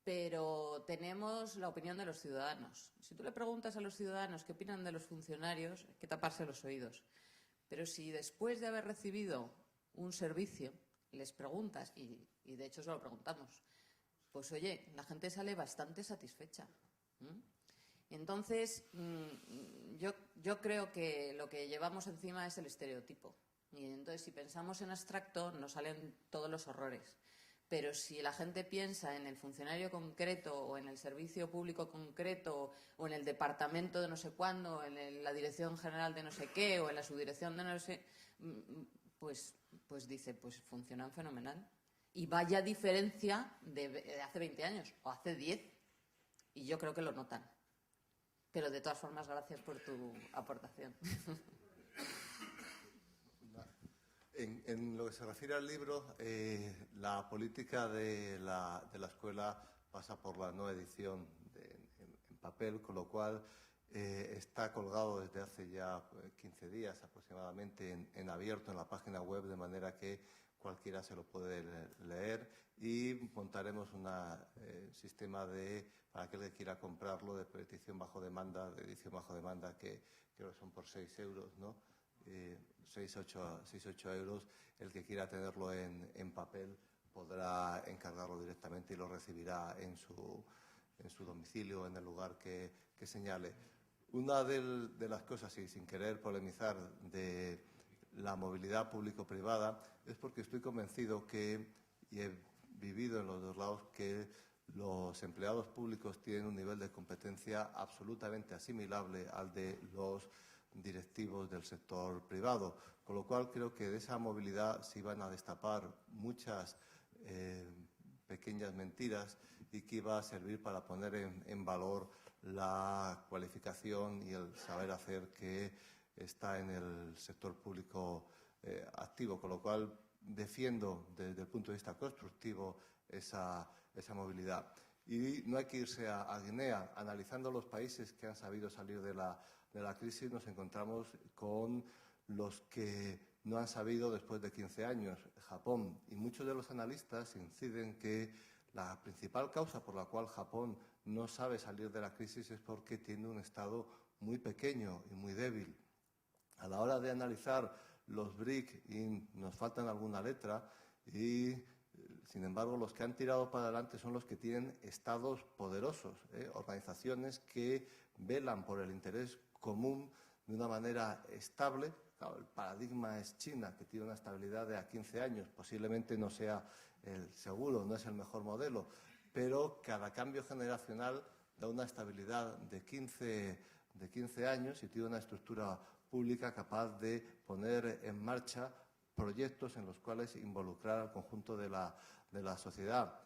Pero tenemos la opinión de los ciudadanos. Si tú le preguntas a los ciudadanos qué opinan de los funcionarios, hay que taparse los oídos. Pero si después de haber recibido un servicio les preguntas, y de hecho se lo preguntamos, pues oye, la gente sale bastante satisfecha. Entonces, yo creo que lo que llevamos encima es el estereotipo. Y entonces, si pensamos en abstracto, nos salen todos los horrores. Pero si la gente piensa en el funcionario concreto o en el servicio público concreto o en el departamento de no sé cuándo, o en la dirección general de no sé qué o en la subdirección de no sé, pues dice, pues funcionan fenomenal. Y vaya diferencia de hace 20 años o hace 10. Y yo creo que lo notan. Pero de todas formas, gracias por tu aportación. En lo que se refiere al libro, la política de la escuela pasa por la no edición en papel, con lo cual está colgado desde hace ya 15 días aproximadamente en abierto en la página web, de manera que cualquiera se lo puede leer, y montaremos un sistema para aquel que quiera comprarlo, de petición bajo demanda, de edición bajo demanda, que creo que son por 6 euros, ¿no? 6-8 euros. El que quiera tenerlo en papel podrá encargarlo directamente y lo recibirá en su domicilio, en el lugar que señale. Una de las cosas, y sin querer polemizar, de la movilidad público-privada, es porque estoy convencido y he vivido en los dos lados, que los empleados públicos tienen un nivel de competencia absolutamente asimilable al de los directivos del sector privado, con lo cual creo que de esa movilidad se iban a destapar muchas pequeñas mentiras, y que iba a servir para poner en valor la cualificación y el saber hacer que está en el sector público activo, con lo cual defiendo desde el punto de vista constructivo esa movilidad. Y no hay que irse a Guinea. Analizando los países que han sabido salir de la crisis, nos encontramos con los que no han sabido después de 15 años, Japón. Y muchos de los analistas inciden que la principal causa por la cual Japón no sabe salir de la crisis es porque tiene un Estado muy pequeño y muy débil. A la hora de analizar los BRIC, y nos faltan alguna letra, y sin embargo los que han tirado para adelante son los que tienen estados poderosos, organizaciones que velan por el interés común de una manera estable. Claro, el paradigma es China, que tiene una estabilidad de a 15 años. Posiblemente no sea el seguro, no es el mejor modelo, pero cada cambio generacional da una estabilidad de 15 años y tiene una estructura pública capaz de poner en marcha proyectos en los cuales involucrar al conjunto de la sociedad.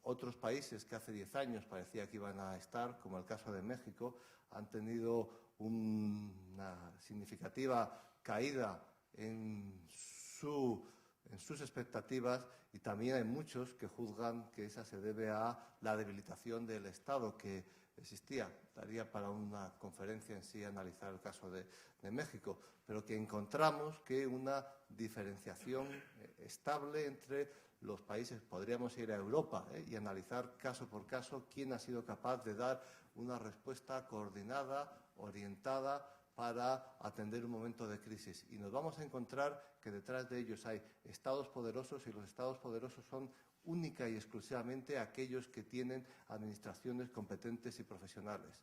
Otros países que hace 10 años parecía que iban a estar, como el caso de México, han tenido una significativa caída en sus expectativas, y también hay muchos que juzgan que esa se debe a la debilitación del Estado que existía. Daría para una conferencia en sí analizar el caso de México, pero que encontramos que una diferenciación estable entre los países. Podríamos ir a Europa y analizar caso por caso quién ha sido capaz de dar una respuesta coordinada, orientada, para atender un momento de crisis. Y nos vamos a encontrar que detrás de ellos hay estados poderosos, y los estados poderosos son única y exclusivamente aquellos que tienen administraciones competentes y profesionales.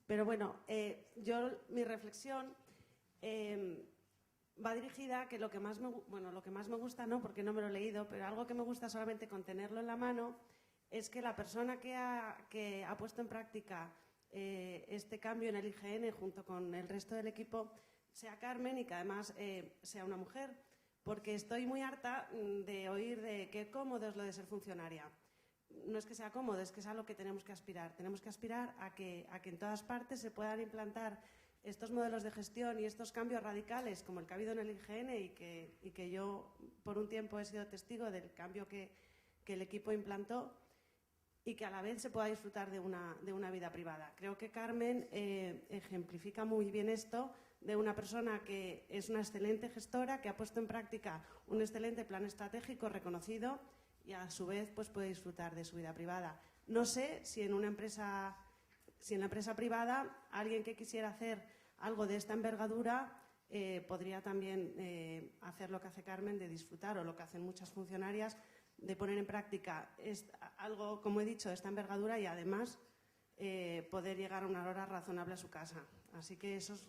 Pero bueno, mi reflexión va dirigida a que lo que más me gusta, no, porque no me lo he leído, pero algo que me gusta solamente con tenerlo en la mano, es que la persona que ha puesto en práctica este cambio en el IGN junto con el resto del equipo sea Carmen y que además sea una mujer, porque estoy muy harta de oír de qué cómodo es lo de ser funcionaria. No es que sea cómodo, es que es a lo que tenemos que aspirar. Tenemos que aspirar a que en todas partes se puedan implantar estos modelos de gestión y estos cambios radicales como el que ha habido en el IGN y que yo por un tiempo he sido testigo del cambio que el equipo implantó, y que a la vez se pueda disfrutar de una vida privada. Creo que Carmen ejemplifica muy bien esto, de una persona que es una excelente gestora, que ha puesto en práctica un excelente plan estratégico reconocido y a su vez pues puede disfrutar de su vida privada. No sé si en la empresa privada alguien que quisiera hacer algo de esta envergadura podría también hacer lo que hace Carmen, de disfrutar, o lo que hacen muchas funcionarias, de poner en práctica algo, como he dicho, de esta envergadura, y además poder llegar a una hora razonable a su casa. Así que eso es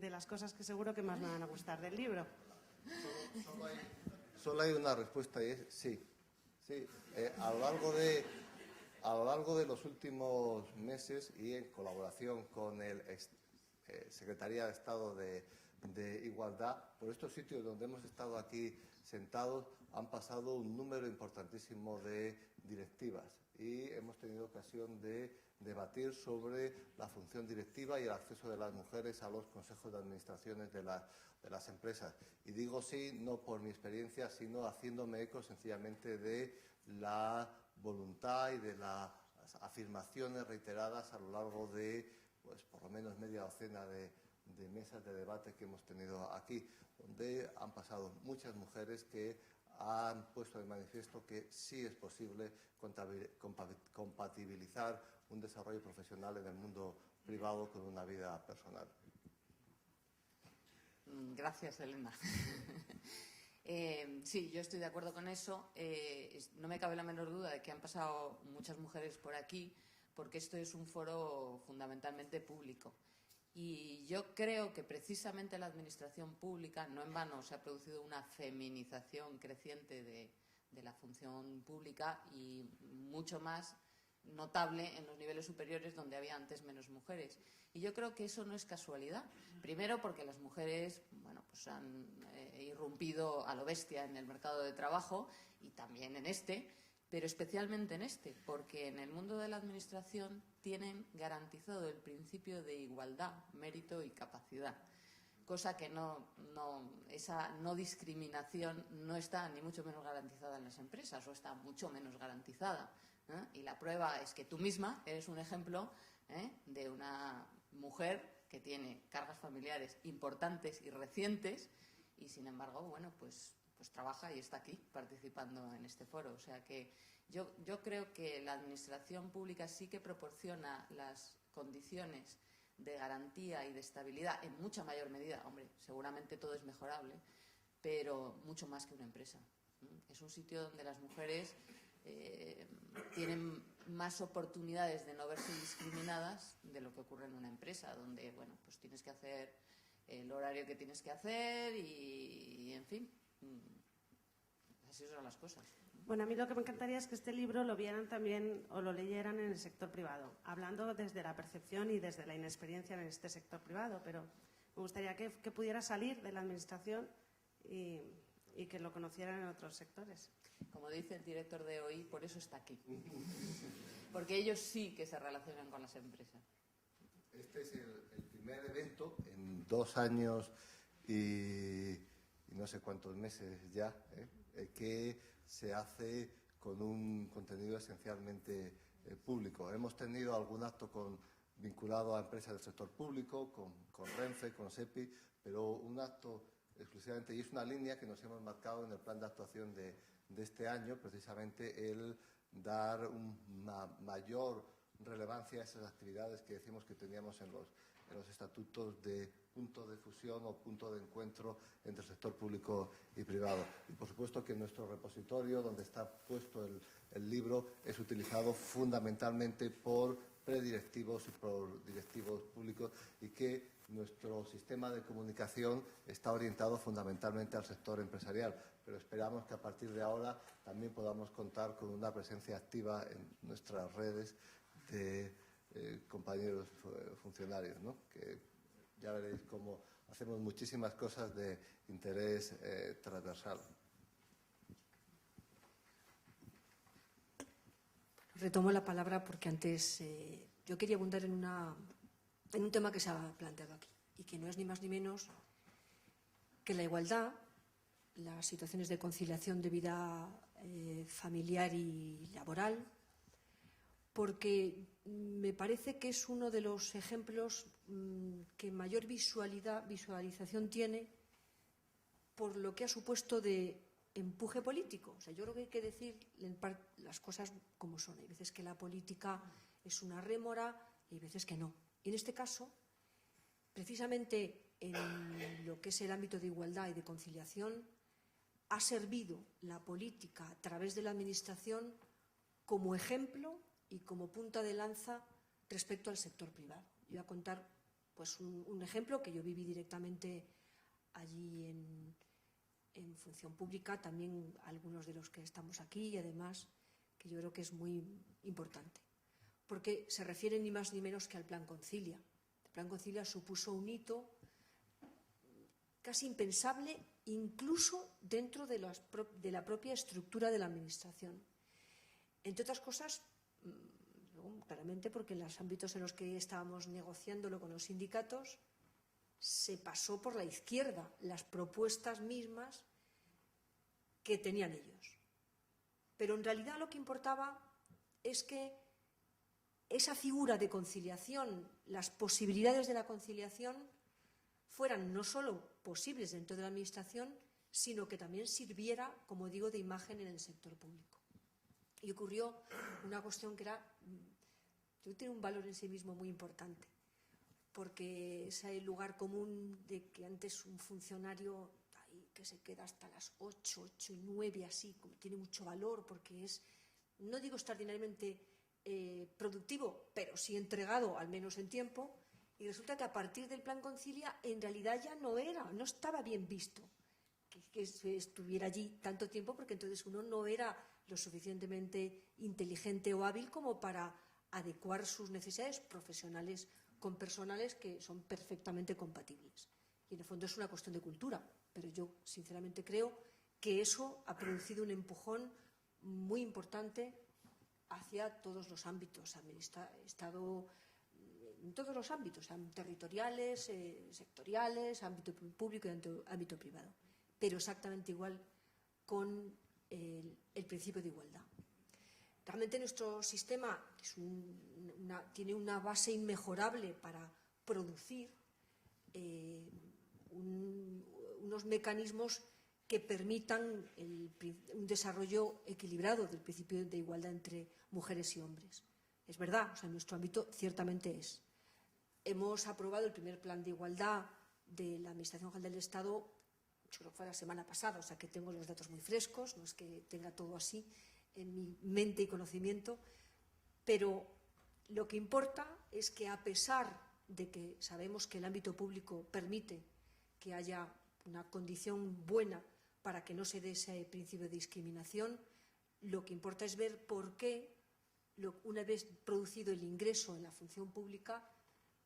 de las cosas que seguro que más me van a gustar del libro. Solo hay una respuesta, y es sí. Sí, a lo largo de los últimos meses, y en colaboración con el Secretaría de Estado de Igualdad, por estos sitios donde hemos estado aquí sentados, han pasado un número importantísimo de directivas y hemos tenido ocasión de debatir sobre la función directiva y el acceso de las mujeres a los consejos de administraciones de las empresas. Y digo sí, no por mi experiencia, sino haciéndome eco sencillamente de la voluntad y de las afirmaciones reiteradas a lo largo de, pues, por lo menos media docena de mesas de debate que hemos tenido aquí, donde han pasado muchas mujeres que han puesto de manifiesto que sí es posible compatibilizar un desarrollo profesional en el mundo privado con una vida personal. Gracias, Elena. Sí, yo estoy de acuerdo con eso. No me cabe la menor duda de que han pasado muchas mujeres por aquí, porque esto es un foro fundamentalmente público. Y yo creo que precisamente la administración pública, no en vano, se ha producido una feminización creciente de la función pública, y mucho más notable en los niveles superiores, donde había antes menos mujeres. Y yo creo que eso no es casualidad. Primero porque las mujeres, bueno, pues han irrumpido a lo bestia en el mercado de trabajo, y también en este, pero especialmente en este, porque en el mundo de la administración tienen garantizado el principio de igualdad, mérito y capacidad, cosa que esa no discriminación no está ni mucho menos garantizada en las empresas, o está mucho menos garantizada, ¿eh? Y la prueba es que tú misma eres un ejemplo de una mujer que tiene cargas familiares importantes y recientes, y sin embargo, bueno, pues trabaja y está aquí participando en este foro. O sea que yo creo que la administración pública sí que proporciona las condiciones de garantía y de estabilidad en mucha mayor medida. Hombre, seguramente todo es mejorable, pero mucho más que una empresa. Es un sitio donde las mujeres tienen más oportunidades de no verse discriminadas de lo que ocurre en una empresa, donde, bueno, pues tienes que hacer el horario que tienes que hacer y en fin, así son las cosas. Bueno, a mí lo que me encantaría es que este libro lo vieran también o lo leyeran en el sector privado, hablando desde la percepción y desde la inexperiencia en este sector privado, pero me gustaría que pudiera salir de la administración y que lo conocieran en otros sectores. Como dice el director de OI, por eso está aquí. Porque ellos sí que se relacionan con las empresas. Este es el primer evento en 2 años y no sé cuántos meses ya, que se hace con un contenido esencialmente público. Hemos tenido algún acto vinculado a empresas del sector público, con Renfe, con SEPI, pero un acto exclusivamente, y es una línea que nos hemos marcado en el plan de actuación de este año, precisamente el dar una mayor relevancia a esas actividades que decimos que teníamos en los estatutos de punto de fusión o punto de encuentro entre el sector público y privado. Y por supuesto que nuestro repositorio, donde está puesto el libro, es utilizado fundamentalmente por predirectivos y por directivos públicos, y que nuestro sistema de comunicación está orientado fundamentalmente al sector empresarial, pero esperamos que a partir de ahora también podamos contar con una presencia activa en nuestras redes de compañeros funcionarios, ¿no? Que ya veréis cómo hacemos muchísimas cosas de interés transversal. Retomo la palabra porque antes yo quería abundar en un tema que se ha planteado aquí y que no es ni más ni menos que la igualdad, las situaciones de conciliación de vida familiar y laboral, porque me parece que es uno de los ejemplos que mayor visualización tiene por lo que ha supuesto de empuje político. O sea, yo creo que hay que decir las cosas como son. Hay veces que la política es una rémora y hay veces que no. Y en este caso, precisamente en lo que es el ámbito de igualdad y de conciliación, ha servido la política a través de la Administración como ejemplo y como punta de lanza respecto al sector privado. Yo voy a contar pues, un ejemplo que yo viví directamente allí en función pública, también algunos de los que estamos aquí y además que yo creo que es muy importante, porque se refiere ni más ni menos que al Plan Concilia. El Plan Concilia supuso un hito casi impensable incluso dentro de la propia estructura de la Administración. Entre otras cosas, claramente porque en los ámbitos en los que estábamos negociándolo con los sindicatos se pasó por la izquierda las propuestas mismas que tenían ellos. Pero en realidad lo que importaba es que esa figura de conciliación, las posibilidades de la conciliación, fueran no solo posibles dentro de la Administración, sino que también sirviera, como digo, de imagen en el sector público. Y ocurrió una cuestión que tiene un valor en sí mismo muy importante, porque ese lugar común de que antes un funcionario ahí, que se queda hasta las 8 y 9, así, tiene mucho valor, porque es, no digo extraordinariamente productivo, pero sí entregado, al menos en tiempo, y resulta que a partir del Plan Concilia en realidad ya no estaba bien visto que se estuviera allí tanto tiempo, porque entonces uno no era lo suficientemente inteligente o hábil como para adecuar sus necesidades profesionales con personales que son perfectamente compatibles. Y en el fondo es una cuestión de cultura, pero yo sinceramente creo que eso ha producido un empujón muy importante hacia todos los ámbitos, Estado, en todos los ámbitos, territoriales, sectoriales, ámbito público y ámbito privado, pero exactamente igual con el principio de igualdad. Realmente nuestro sistema tiene una base inmejorable para producir unos mecanismos que permitan un desarrollo equilibrado del principio de igualdad entre mujeres y hombres. Es verdad, o sea, en nuestro ámbito ciertamente es. Hemos aprobado el primer plan de igualdad de la Administración General del Estado, yo creo que fue la semana pasada, o sea que tengo los datos muy frescos, no es que tenga todo así en mi mente y conocimiento, pero lo que importa es que a pesar de que sabemos que el ámbito público permite que haya una condición buena para que no se dé ese principio de discriminación, lo que importa es ver por qué, una vez producido el ingreso en la función pública,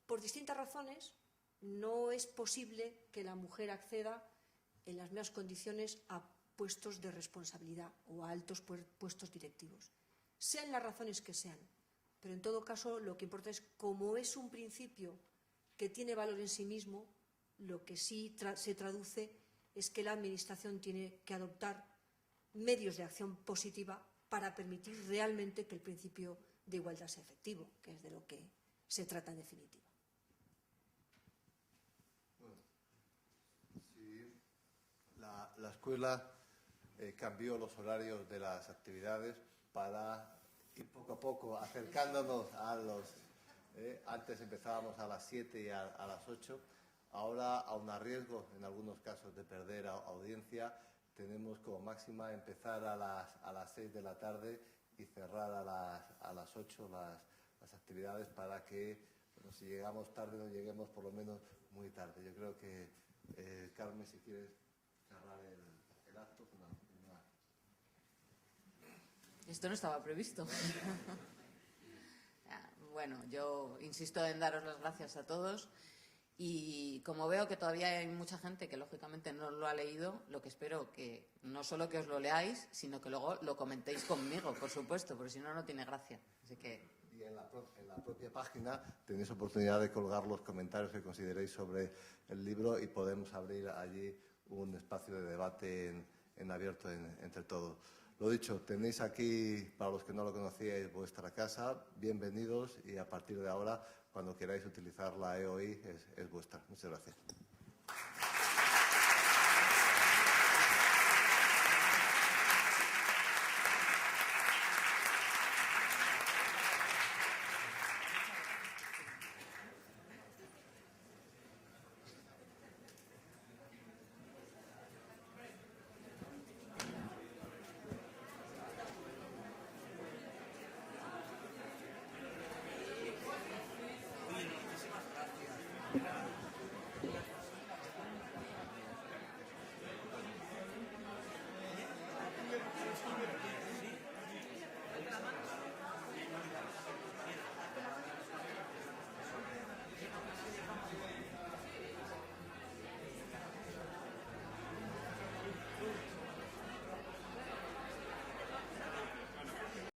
por distintas razones, no es posible que la mujer acceda en las mismas condiciones a puestos de responsabilidad o a altos puestos directivos. Sean las razones que sean, pero en todo caso lo que importa es, como es un principio que tiene valor en sí mismo, lo que sí se traduce es que la Administración tiene que adoptar medios de acción positiva para permitir realmente que el principio de igualdad sea efectivo, que es de lo que se trata en definitiva. Bueno, sí, la escuela cambió los horarios de las actividades para ir poco a poco acercándonos a los... antes empezábamos a las 7 y a las 8, ahora, aun a riesgo en algunos casos de perder audiencia, tenemos como máxima empezar a las 6 de la tarde y cerrar a las 8 las actividades para que, bueno, si llegamos tarde no lleguemos por lo menos muy tarde. Yo creo que, Carmen, si quieres cerrar el acto. Esto no estaba previsto. Bueno, yo insisto en daros las gracias a todos y como veo que todavía hay mucha gente que lógicamente no lo ha leído, lo que espero que no solo que os lo leáis, sino que luego lo comentéis conmigo, por supuesto, porque si no, no tiene gracia. Así que... Y en la propia página tenéis oportunidad de colgar los comentarios que consideréis sobre el libro y podemos abrir allí un espacio de debate en abierto entre todos. Lo dicho, tenéis aquí, para los que no lo conocíais, vuestra casa. Bienvenidos y a partir de ahora, cuando queráis utilizar la EOI, es vuestra. Muchas gracias.